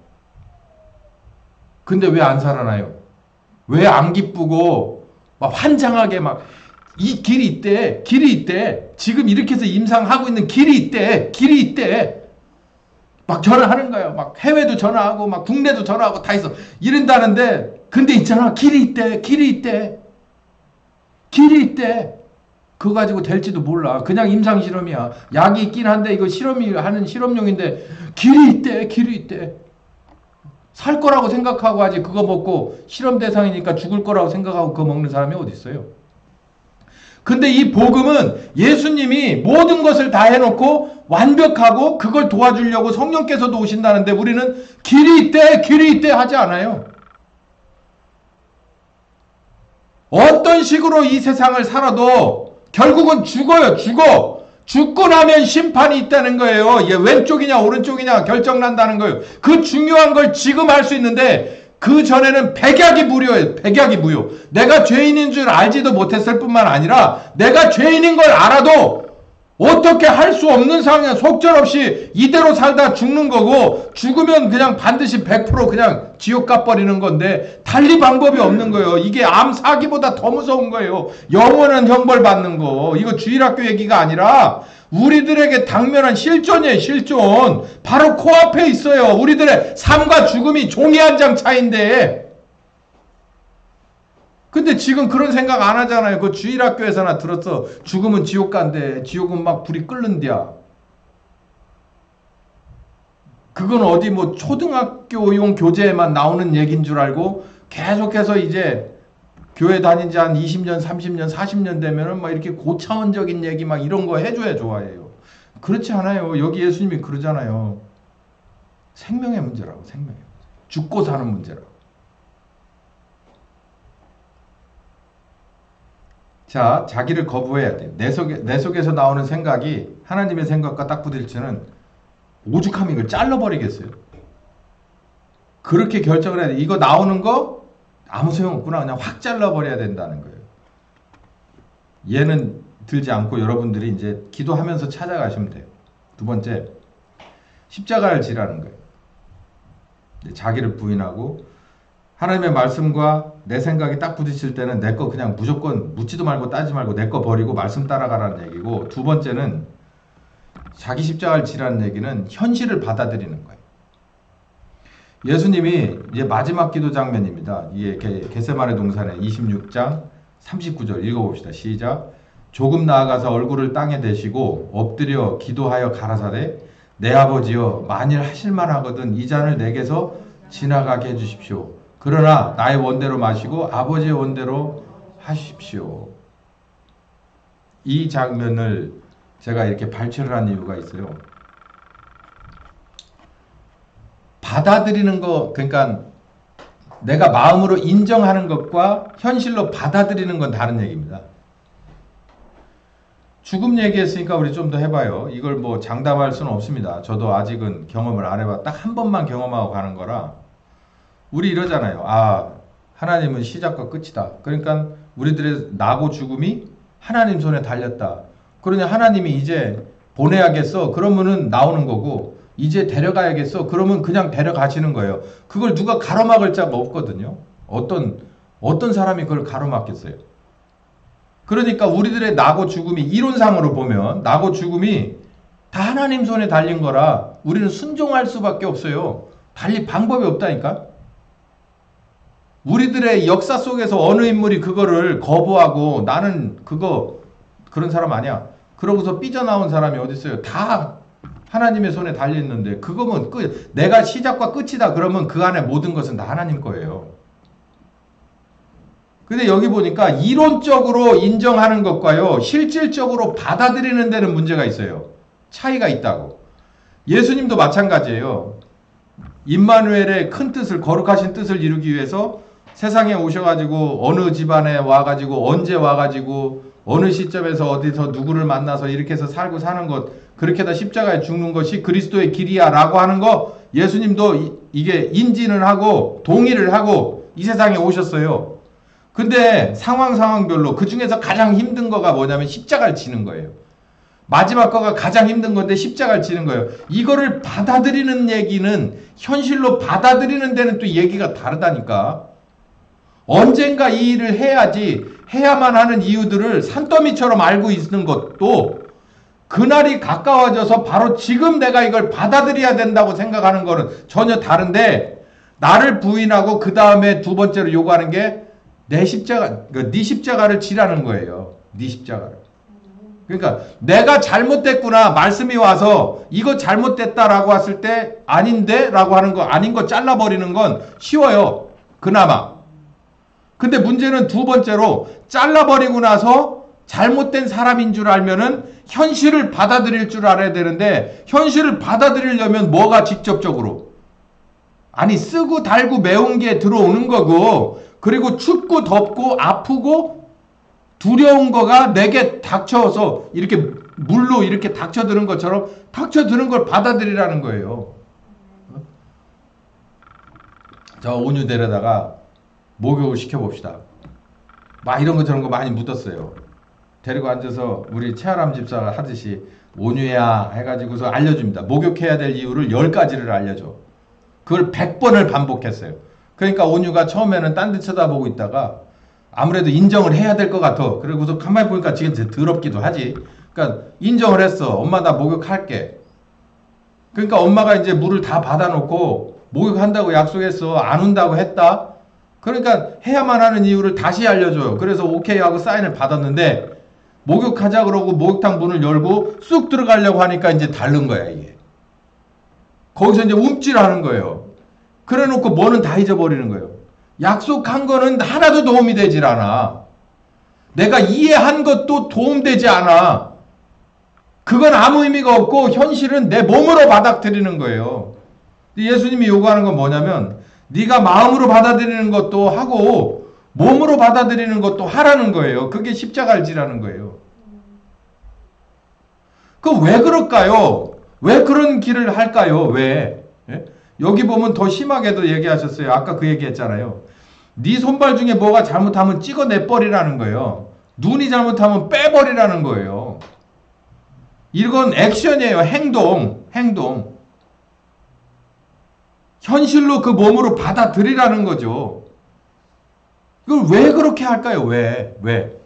근데 왜 안 살아나요? 왜 안 기쁘고 막 환장하게 막 이 길이 있대. 길이 있대. 지금 이렇게 해서 임상하고 있는 길이 있대. 길이 있대. 막 전화하는 거예요. 막 해외도 전화하고 막 국내도 전화하고 다 있어. 이런다는데 근데 있잖아. 길이 있대. 길이 있대. 길이 있대. 그거 가지고 될지도 몰라. 그냥 임상 실험이야. 약이 있긴 한데 이거 실험이 하는 실험용인데 길이 있대. 길이 있대. 살 거라고 생각하고 하지 그거 먹고 실험 대상이니까 죽을 거라고 생각하고 그거 먹는 사람이 어디 있어요? 근데 이 복음은 예수님이 모든 것을 다 해놓고 완벽하고 그걸 도와주려고 성령께서도 오신다는데 우리는 길이 있대, 길이 있대 하지 않아요. 어떤 식으로 이 세상을 살아도 결국은 죽어요, 죽어. 죽고 나면 심판이 있다는 거예요. 얘 왼쪽이냐 오른쪽이냐 결정난다는 거예요. 그 중요한 걸 지금 할 수 있는데 그 전에는 백약이 무료예요. 백약이 무효. 내가 죄인인 줄 알지도 못했을 뿐만 아니라 내가 죄인인 걸 알아도 어떻게 할 수 없는 상황에 속절없이 이대로 살다 죽는 거고 죽으면 그냥 반드시 100% 그냥 지옥 가버리는 건데 달리 방법이 없는 거예요. 이게 암 사기보다 더 무서운 거예요. 영원한 형벌 받는 거. 이거 주일학교 얘기가 아니라 우리들에게 당면한 실존이에요. 실존. 바로 코앞에 있어요. 우리들의 삶과 죽음이 종이 한 장 차이인데 근데 지금 그런 생각 안 하잖아요. 그 주일학교에서나 들었어. 죽으면 지옥 간대. 지옥은 막 불이 끓는디야. 그건 어디 뭐 초등학교용 교재에만 나오는 얘기인 줄 알고 계속해서 이제 교회 다닌 지 한 20년, 30년, 40년 되면은 막 이렇게 고차원적인 얘기 막 이런 거 해줘야 좋아해요. 그렇지 않아요. 여기 예수님이 그러잖아요. 생명의 문제라고, 생명의 문제. 죽고 사는 문제라고. 자, 자기를 거부해야 돼요. 내 속에서 나오는 생각이 하나님의 생각과 딱 부딪히는 오죽하면 이걸 잘라버리겠어요. 그렇게 결정을 해야 돼. 이거 나오는 거 아무 소용없구나. 그냥 확 잘라버려야 된다는 거예요. 얘는 들지 않고 여러분들이 이제 기도하면서 찾아가시면 돼요. 두 번째, 십자가를 지라는 거예요. 자기를 부인하고 하나님의 말씀과 내 생각이 딱 부딪힐 때는 내 거 그냥 무조건 묻지도 말고 따지지 말고 내 거 버리고 말씀 따라가라는 얘기고, 두 번째는 자기 십자가를 지라는 얘기는 현실을 받아들이는 거예요. 예수님이 이제 마지막 기도 장면입니다. 이게 겟세마네 동산의 26장 39절 읽어봅시다. 시작. 조금 나아가서 얼굴을 땅에 대시고 엎드려 기도하여 가라사대 내 아버지여 만일 하실만 하거든 이 잔을 내게서 지나가게 해주십시오. 그러나 나의 원대로 마시고 아버지의 원대로 하십시오. 이 장면을 제가 이렇게 발췌를 한 이유가 있어요. 받아들이는 거, 그러니까 내가 마음으로 인정하는 것과 현실로 받아들이는 건 다른 얘기입니다. 죽음 얘기했으니까 우리 좀 더 해봐요. 이걸 뭐 장담할 수는 없습니다. 저도 아직은 경험을 안 해봐. 딱 한 번만 경험하고 가는 거라. 우리 이러잖아요. 아, 하나님은 시작과 끝이다. 그러니까 우리들의 나고 죽음이 하나님 손에 달렸다. 그러냐 하나님이 이제 보내야겠어. 그러면은 나오는 거고, 이제 데려가야겠어. 그러면 그냥 데려가시는 거예요. 그걸 누가 가로막을 자가 없거든요. 어떤 사람이 그걸 가로막겠어요. 그러니까 우리들의 나고 죽음이 이론상으로 보면 나고 죽음이 다 하나님 손에 달린 거라 우리는 순종할 수밖에 없어요. 달리 방법이 없다니까. 우리들의 역사 속에서 어느 인물이 그거를 거부하고 나는 그런 사람 아니야. 그러고서 삐져나온 사람이 어디 있어요. 다 하나님의 손에 달려있는데 그거면 내가 시작과 끝이다 그러면 그 안에 모든 것은 다 하나님 거예요. 근데 여기 보니까 이론적으로 인정하는 것과요 실질적으로 받아들이는 데는 문제가 있어요. 차이가 있다고. 예수님도 마찬가지예요. 임마누엘의 큰 뜻을, 거룩하신 뜻을 이루기 위해서 세상에 오셔가지고 어느 집안에 와가지고 언제 와가지고 어느 시점에서 어디서 누구를 만나서 이렇게 해서 살고 사는 것, 그렇게 다 십자가에 죽는 것이 그리스도의 길이야 라고 하는 거 예수님도 이게 인지는 하고 동의를 하고 이 세상에 오셨어요. 근데 상황별로 그 중에서 가장 힘든 거가 뭐냐면 십자가를 지는 거예요. 마지막 거가 가장 힘든 건데 십자가를 지는 거예요. 이거를 받아들이는 얘기는 현실로 받아들이는 데는 또 얘기가 다르다니까. 언젠가 이 일을 해야지, 해야만 하는 이유들을 산더미처럼 알고 있는 것도 그날이 가까워져서 바로 지금 내가 이걸 받아들여야 된다고 생각하는 거는 전혀 다른데, 나를 부인하고 그 다음에 두 번째로 요구하는 게 네 십자가를 지라는 거예요. 네 십자가를. 그러니까 내가 잘못됐구나 말씀이 와서 이거 잘못됐다라고 했을 때 아닌데 라고 하는 거, 아닌 거 잘라버리는 건 쉬워요. 그나마. 근데 문제는 두 번째로 잘라버리고 나서 잘못된 사람인 줄 알면은 현실을 받아들일 줄 알아야 되는데, 현실을 받아들이려면 뭐가 직접적으로? 아니 쓰고 달고 매운 게 들어오는 거고, 그리고 춥고 덥고 아프고 두려운 거가 내게 닥쳐서 이렇게 물로 이렇게 닥쳐드는 것처럼 닥쳐드는 걸 받아들이라는 거예요. 저 온유 데려다가 목욕을 시켜봅시다. 막 이런 거 저런 거 많이 묻었어요. 데리고 앉아서 우리 최아람 집사가 하듯이 온유야 해가지고서 알려줍니다. 목욕해야 될 이유를 10가지를 알려줘. 그걸 100번을 반복했어요. 그러니까 온유가 처음에는 딴 데 쳐다보고 있다가 아무래도 인정을 해야 될 것 같아. 그리고서 가만히 보니까 지금 더럽기도 하지. 그러니까 인정을 했어. 엄마 나 목욕할게. 그러니까 엄마가 이제 물을 다 받아놓고 목욕한다고 약속했어. 안 온다고 했다. 그러니까 해야만 하는 이유를 다시 알려줘요. 그래서 오케이 하고 사인을 받았는데, 목욕하자 그러고 목욕탕 문을 열고 쑥 들어가려고 하니까 이제 다른 거야 이게. 거기서 이제 움찔하는 거예요. 그래 놓고 뭐는 다 잊어버리는 거예요. 약속한 거는 하나도 도움이 되질 않아. 내가 이해한 것도 도움되지 않아. 그건 아무 의미가 없고 현실은 내 몸으로 받아들이는 거예요. 예수님이 요구하는 건 뭐냐면 네가 마음으로 받아들이는 것도 하고 몸으로 받아들이는 것도 하라는 거예요. 그게 십자가를 지라는 거예요. 그 왜 그럴까요? 왜 그런 길을 할까요? 왜? 예? 여기 보면 더 심하게도 얘기하셨어요. 아까 그 얘기했잖아요. 네 손발 중에 뭐가 잘못하면 찍어내버리라는 거예요. 눈이 잘못하면 빼버리라는 거예요. 이건 액션이에요. 행동. 현실로 그 몸으로 받아들이라는 거죠. 이걸 왜 그렇게 할까요? 왜?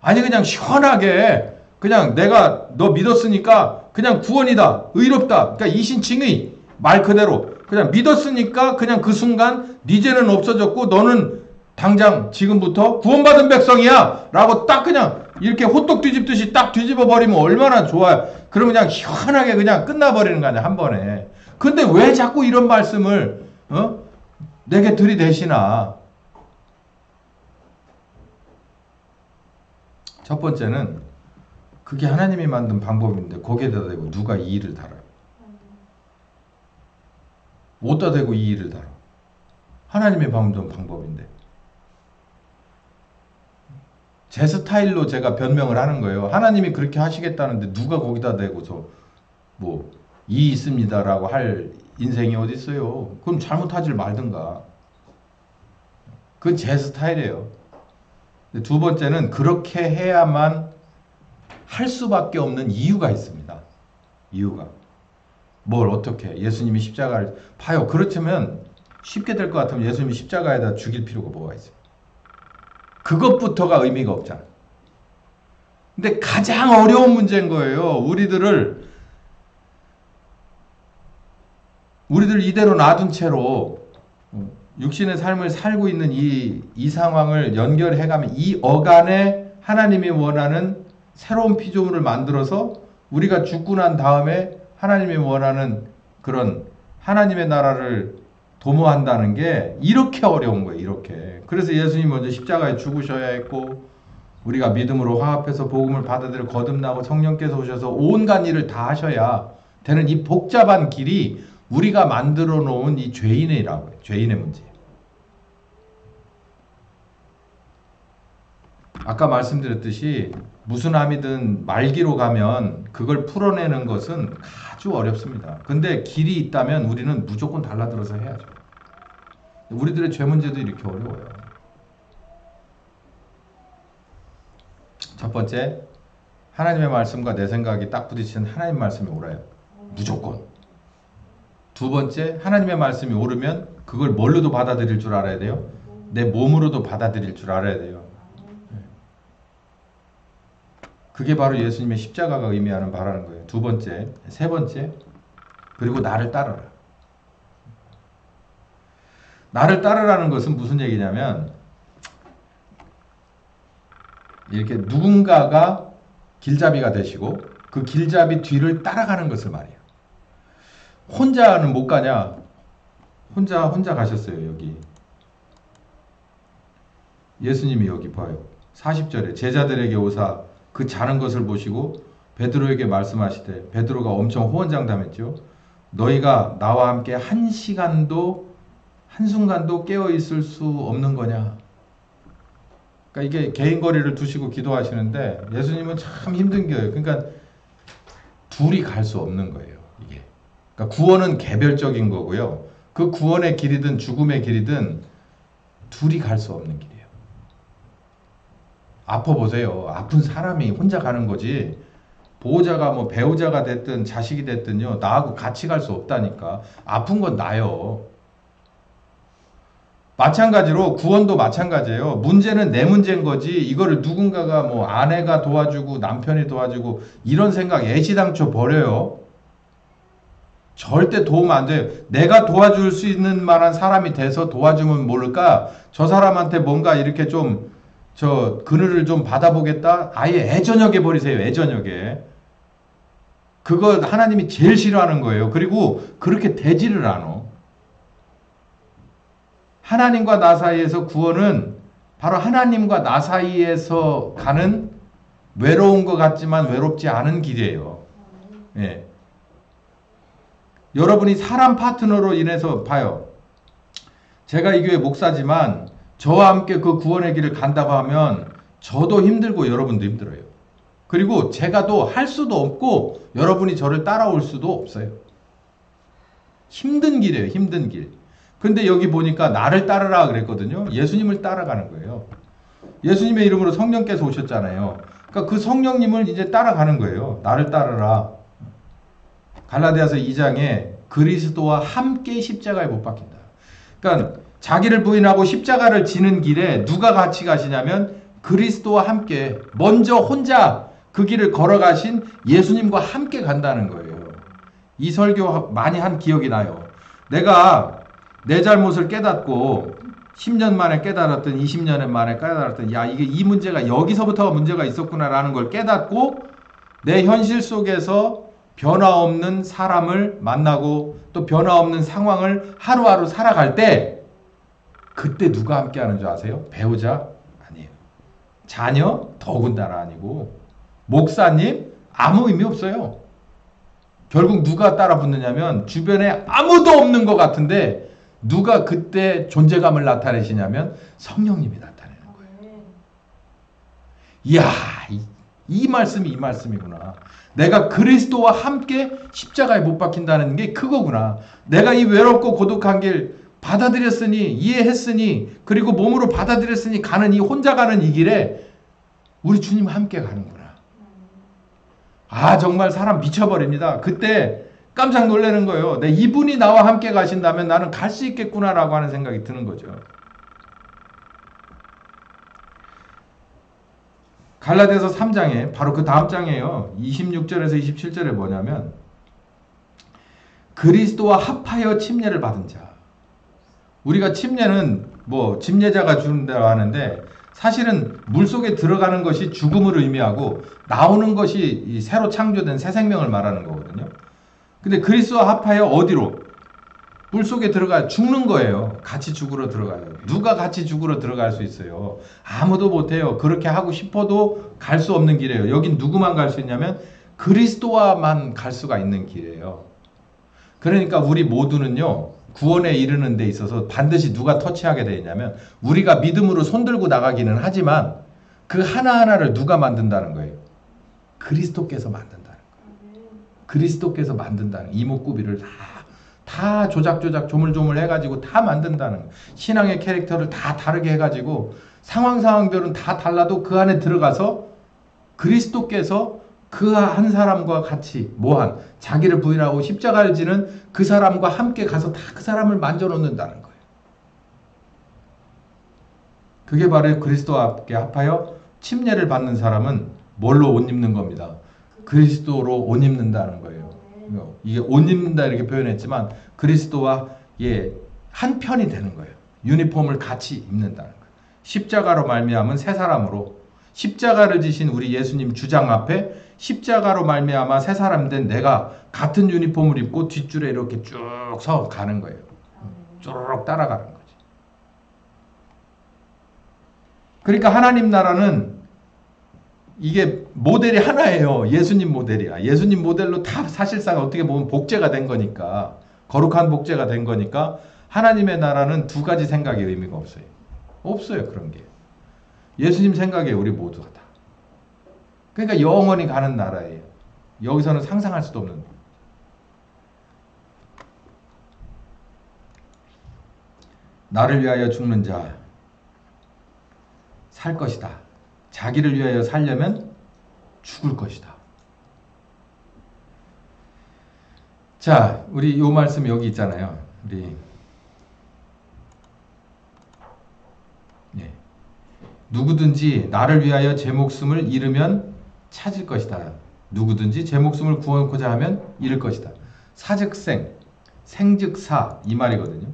아니 그냥 시원하게 그냥 내가 너 믿었으니까 그냥 구원이다. 의롭다. 그러니까 이신칭의 말 그대로 그냥 믿었으니까 그냥 그 순간 네 죄는 없어졌고 너는 당장 지금부터 구원받은 백성이야 라고 딱 그냥 이렇게 호떡 뒤집듯이 딱 뒤집어 버리면 얼마나 좋아요. 그러면 그냥 시원하게 그냥 끝나버리는 거 아니야 한 번에. 근데 왜 자꾸 이런 말씀을 내게 들이대시나. 첫 번째는 그게 하나님이 만든 방법인데 거기에다 대고 누가 이 일을 달아요. 어디다 대고 이 일을 달아. 하나님이 만든 방법인데. 제 스타일로 제가 변명을 하는 거예요. 하나님이 그렇게 하시겠다는데 누가 거기다 대고서 뭐 이 있습니다라고 할 인생이 어디 있어요. 그럼 잘못하질 말든가. 그건 제 스타일이에요. 두 번째는 그렇게 해야만 할 수밖에 없는 이유가 있습니다. 이유가. 뭘 어떻게 예수님이 십자가를 봐요. 그렇다면 쉽게 될 것 같으면 예수님이 십자가에다 죽일 필요가 뭐가 있어요. 그것부터가 의미가 없잖아. 근데 가장 어려운 문제인 거예요. 우리들 이대로 놔둔 채로 육신의 삶을 살고 있는 이 상황을 연결해가면 이 어간에 하나님이 원하는 새로운 피조물을 만들어서 우리가 죽고 난 다음에 하나님이 원하는 그런 하나님의 나라를 도모한다는 게 이렇게 어려운 거예요. 이렇게. 그래서 예수님 먼저 십자가에 죽으셔야 했고 우리가 믿음으로 화합해서 복음을 받아들여 거듭나고 성령께서 오셔서 온갖 일을 다 하셔야 되는 이 복잡한 길이 우리가 만들어 놓은 이 죄인이라고 해요. 죄인의 문제예요. 아까 말씀드렸듯이 무슨 암이든 말기로 가면 그걸 풀어내는 것은 아주 어렵습니다. 근데 길이 있다면 우리는 무조건 달라들어서 해야죠. 우리들의 죄 문제도 이렇게 어려워요. 첫 번째, 하나님의 말씀과 내 생각이 딱 부딪히는 하나님 말씀이 옳아요. 무조건. 두 번째, 하나님의 말씀이 옳으면 그걸 뭘로도 받아들일 줄 알아야 돼요. 내 몸으로도 받아들일 줄 알아야 돼요. 그게 바로 예수님의 십자가가 의미하는 바라는 거예요. 두 번째, 세 번째, 그리고 나를 따르라. 나를 따르라는 것은 무슨 얘기냐면 이렇게 누군가가 길잡이가 되시고 그 길잡이 뒤를 따라가는 것을 말이에요. 혼자는 못 가냐? 혼자 가셨어요. 여기 예수님이 여기 봐요. 40절에 제자들에게 오사 그 자는 것을 보시고 베드로에게 말씀하시되 베드로가 엄청 호언장담했죠. 너희가 나와 함께 한순간도 깨어 있을 수 없는 거냐? 그러니까 이게 개인 거리를 두시고 기도하시는데 예수님은 참 힘든 거예요. 그러니까 둘이 갈 수 없는 거예요. 이게. 그러니까 구원은 개별적인 거고요. 그 구원의 길이든 죽음의 길이든 둘이 갈 수 없는 길이에요. 아파 보세요. 아픈 사람이 혼자 가는 거지. 보호자가 뭐 배우자가 됐든 자식이 됐든요. 나하고 같이 갈 수 없다니까. 아픈 건 나요. 마찬가지로 구원도 마찬가지예요. 문제는 내 문제인 거지. 이거를 누군가가 뭐 아내가 도와주고 남편이 도와주고 이런 생각 애시당초 버려요. 절대 도움 안 돼요. 내가 도와줄 수 있는 만한 사람이 돼서 도와주면 모를까? 저 사람한테 뭔가 이렇게 좀 그늘을 좀 받아보겠다? 아예 애저녁에 버리세요. 애저녁에. 그거 하나님이 제일 싫어하는 거예요. 그리고 그렇게 되지를 않아. 하나님과 나 사이에서 구원은 바로 하나님과 나 사이에서 가는 외로운 것 같지만 외롭지 않은 길이에요. 예. 여러분이 사람 파트너로 인해서 봐요. 제가 이 교회 목사지만 저와 함께 그 구원의 길을 간다고 하면 저도 힘들고 여러분도 힘들어요. 그리고 제가 또 할 수도 없고 여러분이 저를 따라올 수도 없어요. 힘든 길이에요. 힘든 길. 근데 여기 보니까 나를 따르라 그랬거든요. 예수님을 따라가는 거예요. 예수님의 이름으로 성령께서 오셨잖아요. 그러니까 그 성령님을 이제 따라가는 거예요. 나를 따르라. 갈라디아서 2장에 그리스도와 함께 십자가에 못 박힌다. 그러니까 자기를 부인하고 십자가를 지는 길에 누가 같이 가시냐면 그리스도와 함께 먼저 혼자 그 길을 걸어가신 예수님과 함께 간다는 거예요. 이 설교 많이 한 기억이 나요. 내가 내 잘못을 깨닫고 10년 만에 깨달았던 20년 만에 깨달았던 야 이게 이 문제가 여기서부터가 문제가 있었구나라는 걸 깨닫고 내 현실 속에서 변화없는 사람을 만나고 또 변화없는 상황을 하루하루 살아갈 때 그때 누가 함께 하는 줄 아세요? 배우자? 아니에요. 자녀? 더군다나 아니고 목사님? 아무 의미 없어요. 결국 누가 따라 붙느냐면 주변에 아무도 없는 것 같은데 누가 그때 존재감을 나타내시냐면 성령님이 나타내는 거예요. 이야, 이 말씀이 이 말씀이구나. 내가 그리스도와 함께 십자가에 못 박힌다는 게 그거구나. 내가 이 외롭고 고독한 길 받아들였으니 이해했으니 그리고 몸으로 받아들였으니 가는 이 혼자 가는 이 길에 우리 주님 함께 가는구나. 아 정말 사람 미쳐버립니다. 그때 깜짝 놀라는 거예요. 이분이 나와 함께 가신다면 나는 갈 수 있겠구나라고 하는 생각이 드는 거죠. 갈라디아서 3장에 바로 그 다음 장이에요. 26절에서 27절에 뭐냐면 그리스도와 합하여 침례를 받은 자. 우리가 침례는 뭐 침례자가 준다고 하는데 사실은 물속에 들어가는 것이 죽음을 의미하고 나오는 것이 새로 창조된 새 생명을 말하는 거거든요. 근데 그리스도와 합하여 어디로? 물속에 들어가 죽는 거예요. 같이 죽으러 들어가요. 누가 같이 죽으러 들어갈 수 있어요? 아무도 못해요. 그렇게 하고 싶어도 갈 수 없는 길이에요. 여긴 누구만 갈 수 있냐면 그리스도와만 갈 수가 있는 길이에요. 그러니까 우리 모두는요. 구원에 이르는 데 있어서 반드시 누가 터치하게 되어 있냐면 우리가 믿음으로 손들고 나가기는 하지만 그 하나하나를 누가 만든다는 거예요? 그리스도께서 만든다는 거예요. 그리스도께서 만든다는 이목구비를 다 조작조작 조물조물 해가지고 다 만든다는 거예요. 신앙의 캐릭터를 다 다르게 해가지고 상황별은 다 달라도 그 안에 들어가서 그리스도께서 그 한 사람과 같이 뭐한 자기를 부인하고 십자가를 지는 그 사람과 함께 가서 다 그 사람을 만져 놓는다는 거예요. 그게 바로 그리스도와 함께 합하여 침례를 받는 사람은 뭘로 옷 입는 겁니다. 그리스도로 옷 입는다는 거예요. 이게 옷 입는다 이렇게 표현했지만 그리스도와 한 편이 되는 거예요. 유니폼을 같이 입는다는 거예요. 십자가로 말미암은 새 사람으로 십자가를 지신 우리 예수님 주장 앞에 십자가로 말미암아 새 사람 된 내가 같은 유니폼을 입고 뒷줄에 이렇게 쭉 서 가는 거예요. 쭉 따라가는 거지. 그러니까 하나님 나라는 이게 모델이 하나예요. 예수님 모델이야. 예수님 모델로 다 사실상 어떻게 보면 복제가 된 거니까 거룩한 복제가 된 거니까 하나님의 나라는 두 가지 생각의 의미가 없어요. 없어요. 그런 게. 예수님 생각에 우리 모두가 다. 그러니까 영원히 가는 나라예요. 여기서는 상상할 수도 없는. 나를 위하여 죽는 자 살 것이다. 자기를 위하여 살려면 죽을 것이다. 자, 우리 요 말씀 여기 있잖아요. 우리 누구든지 나를 위하여 제 목숨을 잃으면 찾을 것이다. 누구든지 제 목숨을 구원코자 하면 잃을 것이다. 사즉생, 생즉사 이 말이거든요.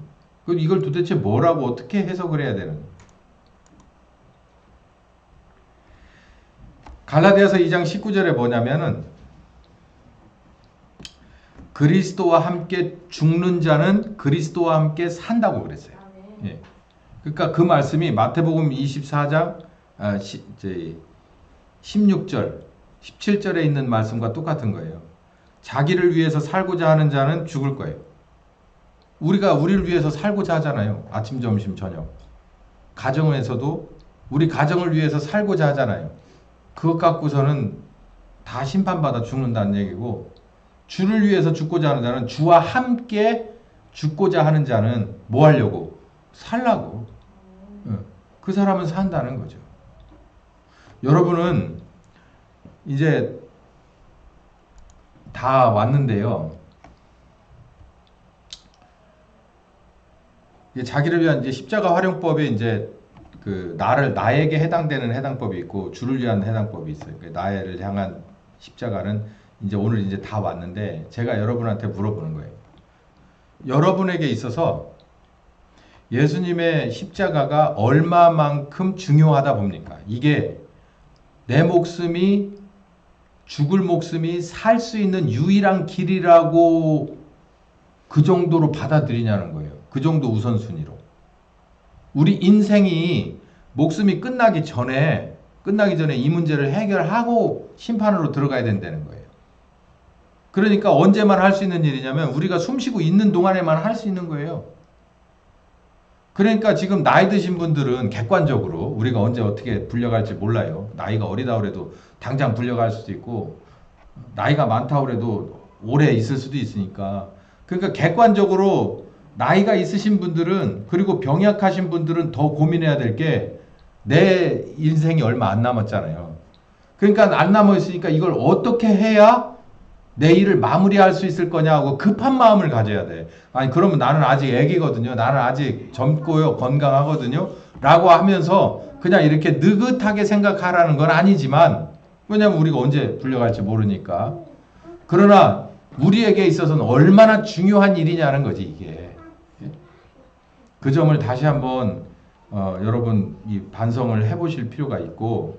그럼 이걸 도대체 뭐라고 어떻게 해석을 해야 되는? 갈라디아서 2장 19절에 뭐냐면은 그리스도와 함께 죽는 자는 그리스도와 함께 산다고 그랬어요. 예. 그러니까 그 말씀이 마태복음 24장 16절, 17절에 있는 말씀과 똑같은 거예요. 자기를 위해서 살고자 하는 자는 죽을 거예요. 우리가 우리를 위해서 살고자 하잖아요. 아침, 점심, 저녁. 가정에서도 우리 가정을 위해서 살고자 하잖아요. 그것 갖고서는 다 심판받아 죽는다는 얘기고 주를 위해서 죽고자 하는 자는 주와 함께 죽고자 하는 자는 뭐 하려고? 살라고. 그 사람은 산다는 거죠. 여러분은 이제 다 왔는데요. 이게 자기를 위한 이제 십자가 활용법에 이제 그 나에게 해당되는 해당법이 있고 주를 위한 해당법이 있어요. 그 나를 향한 십자가는 이제 오늘 이제 다 왔는데 제가 여러분한테 물어보는 거예요. 여러분에게 있어서 예수님의 십자가가 얼마만큼 중요하다 봅니까? 이게 내 목숨이 죽을 목숨이 살 수 있는 유일한 길이라고 그 정도로 받아들이냐는 거예요. 그 정도 우선순위로. 우리 인생이 목숨이 끝나기 전에 이 문제를 해결하고 심판으로 들어가야 된다는 거예요. 그러니까 언제만 할 수 있는 일이냐면 우리가 숨쉬고 있는 동안에만 할 수 있는 거예요. 그러니까 지금 나이 드신 분들은 객관적으로 우리가 언제 어떻게 불려갈지 몰라요. 나이가 어리다 그래도 당장 불려갈 수도 있고 나이가 많다 그래도 오래 있을 수도 있으니까. 그러니까 객관적으로 나이가 있으신 분들은 그리고 병약하신 분들은 더 고민해야 될 게 내 인생이 얼마 안 남았잖아요. 그러니까 안 남아 있으니까 이걸 어떻게 해야 내 일을 마무리할 수 있을 거냐고 급한 마음을 가져야 돼. 아니 그러면 나는 아직 애기거든요. 나는 아직 젊고요. 건강하거든요. 라고 하면서 그냥 이렇게 느긋하게 생각하라는 건 아니지만 왜냐면 우리가 언제 불려갈지 모르니까. 그러나 우리에게 있어서는 얼마나 중요한 일이냐는 거지 이게. 그 점을 다시 한번 여러분 이 반성을 해보실 필요가 있고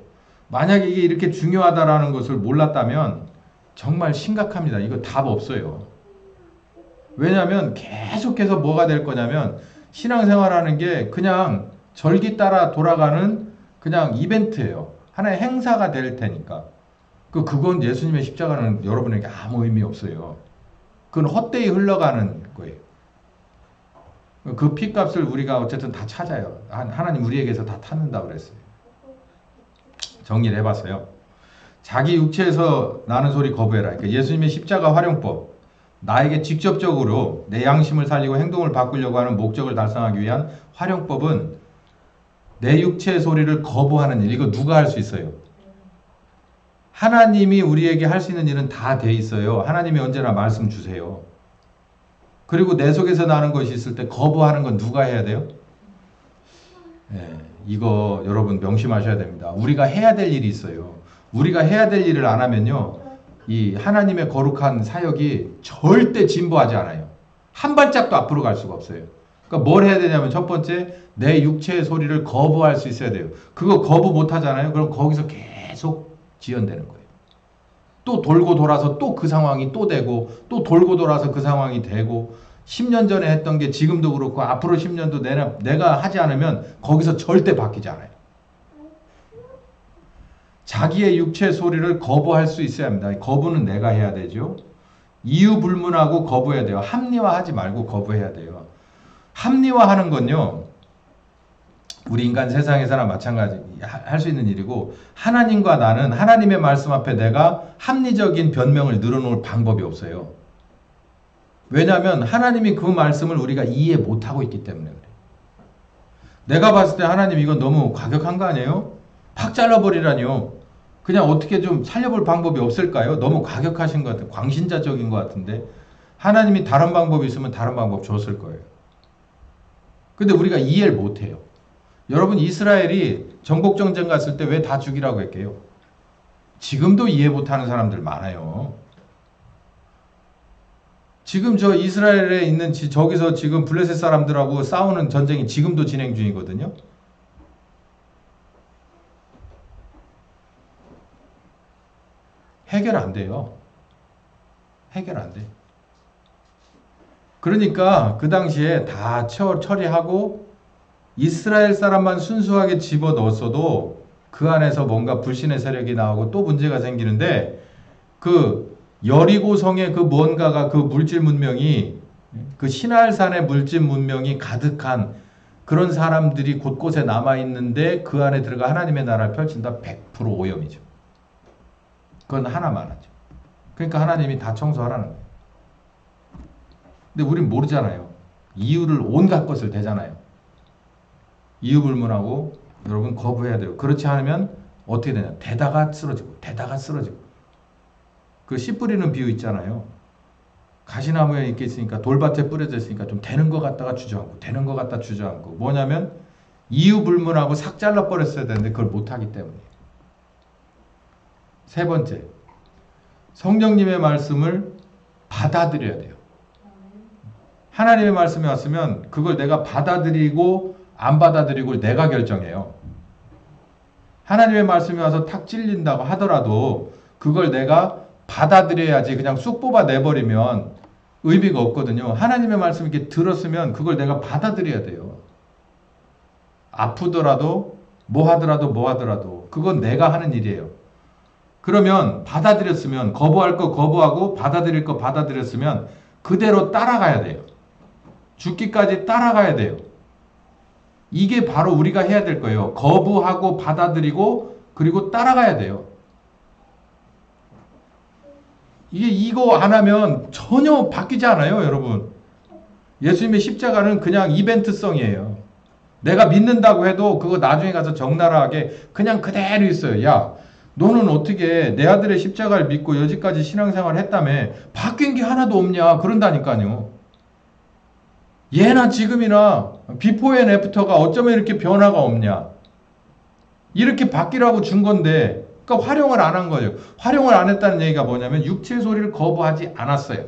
만약에 이게 이렇게 중요하다라는 것을 몰랐다면 정말 심각합니다. 이거 답 없어요. 왜냐하면 계속해서 뭐가 될 거냐면 신앙생활하는 게 그냥 절기 따라 돌아가는 그냥 이벤트예요. 하나의 행사가 될 테니까. 그건 예수님의 십자가는 여러분에게 아무 의미 없어요. 그건 헛되이 흘러가는 거예요. 그 피값을 우리가 어쨌든 다 찾아요. 하나님 우리에게서 다 찾는다고 그랬어요. 정리를 해봤어요. 자기 육체에서 나는 소리 거부해라. 그러니까 예수님의 십자가 활용법. 나에게 직접적으로 내 양심을 살리고 행동을 바꾸려고 하는 목적을 달성하기 위한 활용법은 내 육체의 소리를 거부하는 일. 이거 누가 할 수 있어요? 하나님이 우리에게 할 수 있는 일은 다 돼 있어요. 하나님이 언제나 말씀 주세요. 그리고 내 속에서 나는 것이 있을 때 거부하는 건 누가 해야 돼요? 이거 여러분 명심하셔야 됩니다. 우리가 해야 될 일이 있어요. 우리가 해야 될 일을 안 하면요. 이 하나님의 거룩한 사역이 절대 진보하지 않아요. 한 발짝도 앞으로 갈 수가 없어요. 그러니까 뭘 해야 되냐면 첫 번째 내 육체의 소리를 거부할 수 있어야 돼요. 그거 거부 못 하잖아요. 그럼 거기서 계속 지연되는 거예요. 또 돌고 돌아서 또 그 상황이 또 되고 또 돌고 돌아서 그 상황이 되고 10년 전에 했던 게 지금도 그렇고 앞으로 10년도 내가 하지 않으면 거기서 절대 바뀌지 않아요. 자기의 육체 소리를 거부할 수 있어야 합니다. 거부는 내가 해야 되죠. 이유 불문하고 거부해야 돼요. 합리화하지 말고 거부해야 돼요. 합리화하는 건요. 우리 인간 세상에서나 마찬가지 할 수 있는 일이고 하나님과 나는 하나님의 말씀 앞에 내가 합리적인 변명을 늘어놓을 방법이 없어요. 왜냐하면 하나님이 그 말씀을 우리가 이해 못하고 있기 때문에 그래요. 내가 봤을 때 하나님 이건 너무 과격한 거 아니에요? 팍 잘라버리라니요. 그냥 어떻게 좀 살려볼 방법이 없을까요? 너무 과격하신 것 같아요. 광신자적인 것 같은데 하나님이 다른 방법이 있으면 다른 방법 줬을 거예요. 근데 우리가 이해를 못해요. 여러분 이스라엘이 정복전쟁 갔을 때 왜 다 죽이라고 했게요? 지금도 이해 못하는 사람들 많아요. 지금 저 이스라엘에 있는 저기서 지금 블레셋 사람들하고 싸우는 전쟁이 지금도 진행 중이거든요. 해결 안 돼요. 해결 안 돼. 그러니까 그 당시에 다 처리하고 이스라엘 사람만 순수하게 집어넣었어도 그 안에서 뭔가 불신의 세력이 나오고 또 문제가 생기는데 그 여리고성의 그 뭔가가 그 물질 문명이 그 시날산의 물질 문명이 가득한 그런 사람들이 곳곳에 남아있는데 그 안에 들어가 하나님의 나라를 펼친다 100% 오염이죠. 그건 하나만 하죠. 그러니까 하나님이 다 청소하라는 거예요. 근데 우린 모르잖아요. 이유를 온갖 것을 대잖아요. 이유 불문하고 여러분 거부해야 돼요. 그렇지 않으면 어떻게 되냐. 대다가 쓰러지고 그 씨 뿌리는 비유 있잖아요. 가시나무에 이렇게 있으니까 돌밭에 뿌려져 있으니까 좀 되는 것 같다가 주저앉고 되는 것 같다 주저앉고 뭐냐면 이유 불문하고 삭 잘라 버렸어야 되는데 그걸 못하기 때문이에요. 세 번째, 성령님의 말씀을 받아들여야 돼요. 하나님의 말씀이 왔으면 그걸 내가 받아들이고 안 받아들이고 내가 결정해요. 하나님의 말씀이 와서 탁 찔린다고 하더라도 그걸 내가 받아들여야지 그냥 쑥 뽑아 내버리면 의미가 없거든요. 하나님의 말씀 이렇게 들었으면 그걸 내가 받아들여야 돼요. 아프더라도 뭐 하더라도 그건 내가 하는 일이에요. 그러면 받아들였으면 거부할 거 거부하고 받아들일 거 받아들였으면 그대로 따라가야 돼요. 죽기까지 따라가야 돼요. 이게 바로 우리가 해야 될 거예요. 거부하고 받아들이고 그리고 따라가야 돼요. 이거 안 하면 전혀 바뀌지 않아요, 여러분. 예수님의 십자가는 그냥 이벤트성이에요. 내가 믿는다고 해도 그거 나중에 가서 적나라하게 그냥 그대로 있어요. 야, 너는 어떻게 내 아들의 십자가를 믿고 여지까지 신앙생활 했다며 바뀐 게 하나도 없냐 그런다니까요. 예나 지금이나 비포 앤 애프터가 어쩌면 이렇게 변화가 없냐. 이렇게 바뀌라고 준 건데 그러니까 활용을 안 한 거예요. 활용을 안 했다는 얘기가 뭐냐면 육체의 소리를 거부하지 않았어요.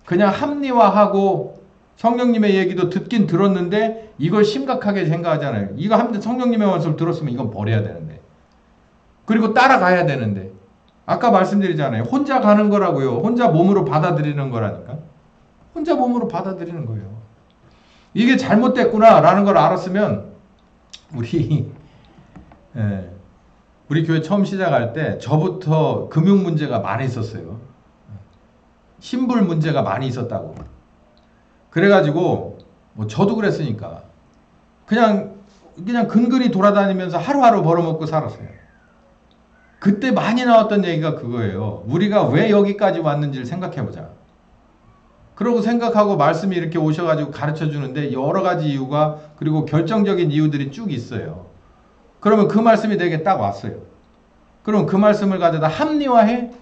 그냥 합리화하고 성령님의 얘기도 듣긴 들었는데 이걸 심각하게 생각하잖아요. 이거 성령님의 말씀을 들었으면 이건 버려야 되는데. 그리고 따라가야 되는데. 아까 말씀드리잖아요. 혼자 가는 거라고요. 혼자 몸으로 받아들이는 거라니까. 혼자 몸으로 받아들이는 거예요. 이게 잘못됐구나라는 걸 알았으면 우리 교회 처음 시작할 때 저부터 금융 문제가 많이 있었어요. 신불 문제가 많이 있었다고. 그래가지고 뭐 저도 그랬으니까 그냥 근근히 돌아다니면서 하루하루 벌어먹고 살았어요. 그때 많이 나왔던 얘기가 그거예요. 우리가 왜 여기까지 왔는지를 생각해보자. 그러고 생각하고 말씀이 이렇게 오셔가지고 가르쳐 주는데 여러 가지 이유가 그리고 결정적인 이유들이 쭉 있어요. 그러면 그 말씀이 내게 딱 왔어요. 그럼 그 말씀을 가져다 합리화해?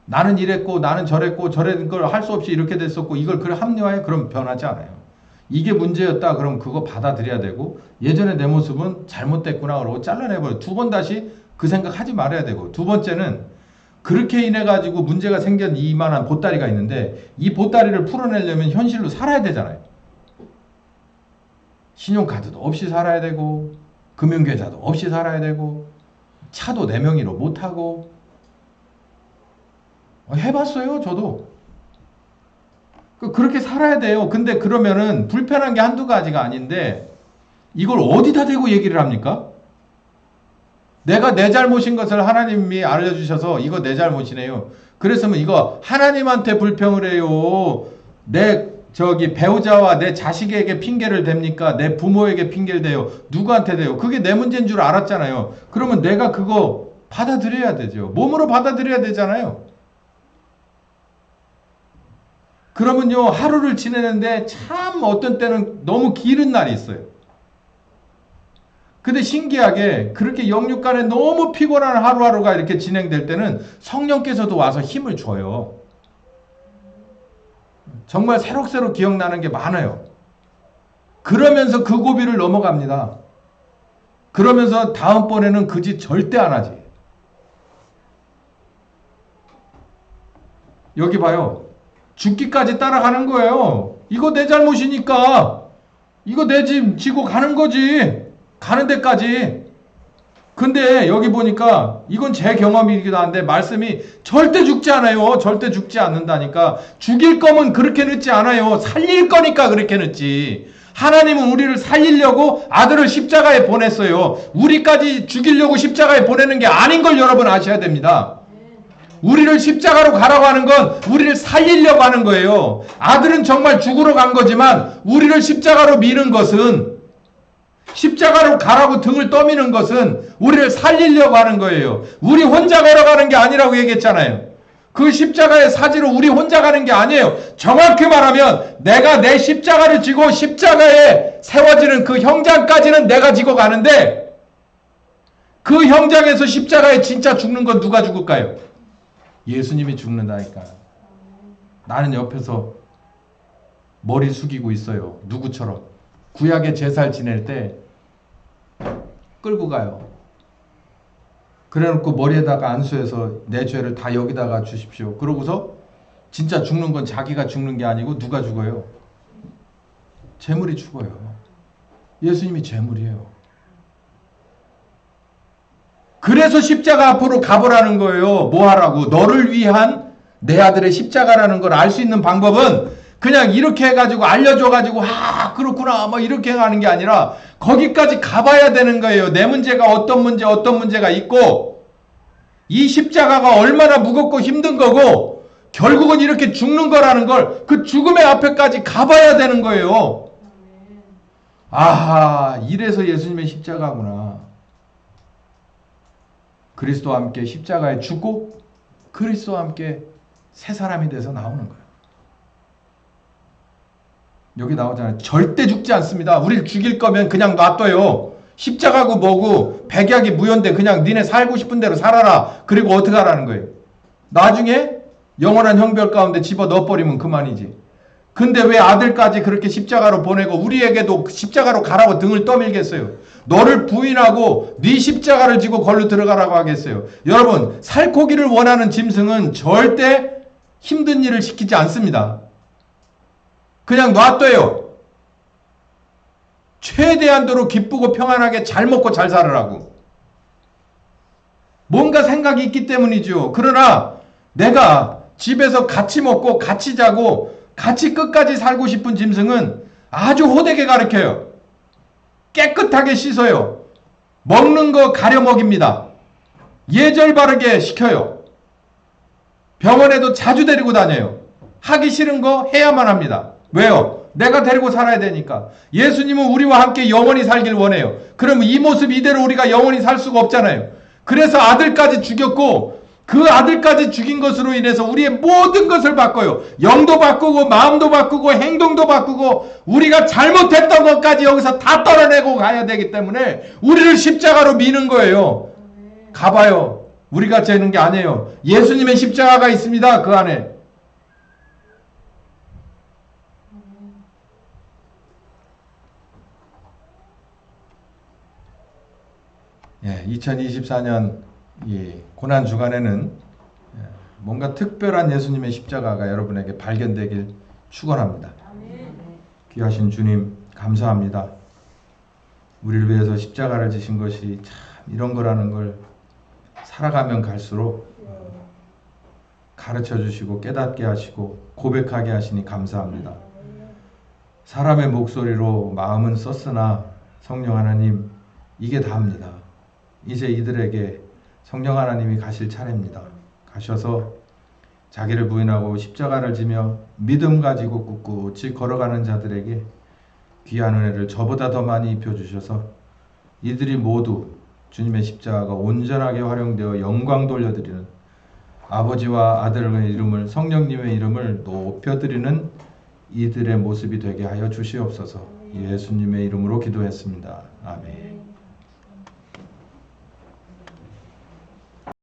나는 이랬고 나는 저랬고 저런 걸 할 수 없이 이렇게 됐었고 이걸 그래 합리화해? 그럼 변하지 않아요. 이게 문제였다. 그럼 그거 받아들여야 되고 예전에 내 모습은 잘못됐구나 그러고 잘라내버려. 두 번 다시 그 생각 하지 말아야 되고 두 번째는 그렇게 인해 가지고 문제가 생긴 이만한 보따리가 있는데 이 보따리를 풀어내려면 현실로 살아야 되잖아요. 신용카드도 없이 살아야 되고 금융계좌도 없이 살아야 되고 차도 내 명의로 못하고 해봤어요. 저도. 그렇게 살아야 돼요. 근데 그러면은 불편한 게 한두 가지가 아닌데 이걸 어디다 대고 얘기를 합니까? 내가 내 잘못인 것을 하나님이 알려주셔서 이거 내 잘못이네요. 그랬으면 이거 하나님한테 불평을 해요. 내 배우자와 내 자식에게 핑계를 댑니까? 내 부모에게 핑계를 대요. 누구한테 대요? 그게 내 문제인 줄 알았잖아요. 그러면 내가 그거 받아들여야 되죠. 몸으로 받아들여야 되잖아요. 그러면요 하루를 지내는데 참 어떤 때는 너무 길은 날이 있어요. 근데 신기하게 그렇게 영육간에 너무 피곤한 하루하루가 이렇게 진행될 때는 성령께서도 와서 힘을 줘요. 정말 새록새록 기억나는 게 많아요. 그러면서 그 고비를 넘어갑니다. 그러면서 다음번에는 그 짓 절대 안 하지. 여기 봐요. 죽기까지 따라가는 거예요. 이거 내 잘못이니까 이거 내 짐 지고 가는 거지. 가는 데까지. 근데 여기 보니까 이건 제 경험이기도 한데 말씀이 절대 죽지 않아요. 절대 죽지 않는다니까. 죽일 거면 그렇게 늦지 않아요. 살릴 거니까 그렇게 늦지. 하나님은 우리를 살리려고 아들을 십자가에 보냈어요. 우리까지 죽이려고 십자가에 보내는 게 아닌 걸 여러분 아셔야 됩니다. 우리를 십자가로 가라고 하는 건 우리를 살리려고 하는 거예요. 아들은 정말 죽으러 간 거지만 우리를 십자가로 미는 것은 십자가로 가라고 등을 떠미는 것은 우리를 살리려고 하는 거예요. 우리 혼자 걸어가는 게 아니라고 얘기했잖아요. 그 십자가의 사지로 우리 혼자 가는 게 아니에요. 정확히 말하면 내가 내 십자가를 지고 십자가에 세워지는 그 형장까지는 내가 지고 가는데 그 형장에서 십자가에 진짜 죽는 건 누가 죽을까요? 예수님이 죽는다니까. 나는 옆에서 머리 숙이고 있어요. 누구처럼. 구약의 제사를 지낼 때 끌고 가요. 그래놓고 머리에다가 안수해서 내 죄를 다 여기다가 주십시오. 그러고서 진짜 죽는 건 자기가 죽는 게 아니고 누가 죽어요? 재물이 죽어요. 예수님이 재물이에요. 그래서 십자가 앞으로 가보라는 거예요. 뭐 하라고? 너를 위한 내 아들의 십자가라는 걸 알 수 있는 방법은 그냥 이렇게 해가지고 알려줘가지고 그렇구나 뭐 이렇게 하는 게 아니라 거기까지 가봐야 되는 거예요. 내 문제가 어떤 문제가 있고 이 십자가가 얼마나 무겁고 힘든 거고 결국은 이렇게 죽는 거라는 걸 그 죽음의 앞에까지 가봐야 되는 거예요. 이래서 예수님의 십자가구나. 그리스도와 함께 십자가에 죽고 그리스도와 함께 새 사람이 돼서 나오는 거예요. 여기 나오잖아요. 절대 죽지 않습니다. 우리를 죽일 거면 그냥 놔둬요. 십자가고 뭐고 백약이 무효인데 그냥 니네 살고 싶은 대로 살아라. 그리고 어떻게 하라는 거예요? 나중에 영원한 형벌 가운데 집어 넣어버리면 그만이지. 근데 왜 아들까지 그렇게 십자가로 보내고 우리에게도 십자가로 가라고 등을 떠밀겠어요? 너를 부인하고 네 십자가를 지고 걸로 들어가라고 하겠어요? 여러분, 살코기를 원하는 짐승은 절대 힘든 일을 시키지 않습니다. 그냥 놔둬요. 최대한도로 기쁘고 평안하게 잘 먹고 잘 살으라고. 뭔가 생각이 있기 때문이죠. 그러나 내가 집에서 같이 먹고 같이 자고 같이 끝까지 살고 싶은 짐승은 아주 호되게 가르쳐요. 깨끗하게 씻어요. 먹는 거 가려 먹입니다. 예절 바르게 시켜요. 병원에도 자주 데리고 다녀요. 하기 싫은 거 해야만 합니다. 왜요? 내가 데리고 살아야 되니까. 예수님은 우리와 함께 영원히 살길 원해요. 그럼 이 모습 이대로 우리가 영원히 살 수가 없잖아요. 그래서 아들까지 죽였고 그 아들까지 죽인 것으로 인해서 우리의 모든 것을 바꿔요. 영도 바꾸고 마음도 바꾸고 행동도 바꾸고 우리가 잘못했던 것까지 여기서 다 떨어내고 가야 되기 때문에 우리를 십자가로 미는 거예요. 가봐요. 우리가 재는 게 아니에요. 예수님의 십자가가 있습니다. 그 안에. 예, 2024년 이 고난 주간에는 뭔가 특별한 예수님의 십자가가 여러분에게 발견되길 축원합니다. 귀하신 주님 감사합니다. 우리를 위해서 십자가를 지신 것이 참 이런 거라는 걸 살아가면 갈수록 가르쳐 주시고 깨닫게 하시고 고백하게 하시니 감사합니다. 사람의 목소리로 마음은 썼으나 성령 하나님 이게 다입니다. 이제 이들에게 성령 하나님이 가실 차례입니다. 가셔서 자기를 부인하고 십자가를 지며 믿음 가지고 꿋꿋이 걸어가는 자들에게 귀한 은혜를 저보다 더 많이 입혀주셔서 이들이 모두 주님의 십자가가 온전하게 활용되어 영광 돌려드리는 아버지와 아들의 이름을 성령님의 이름을 높여드리는 이들의 모습이 되게 하여 주시옵소서. 예수님의 이름으로 기도했습니다. 아멘.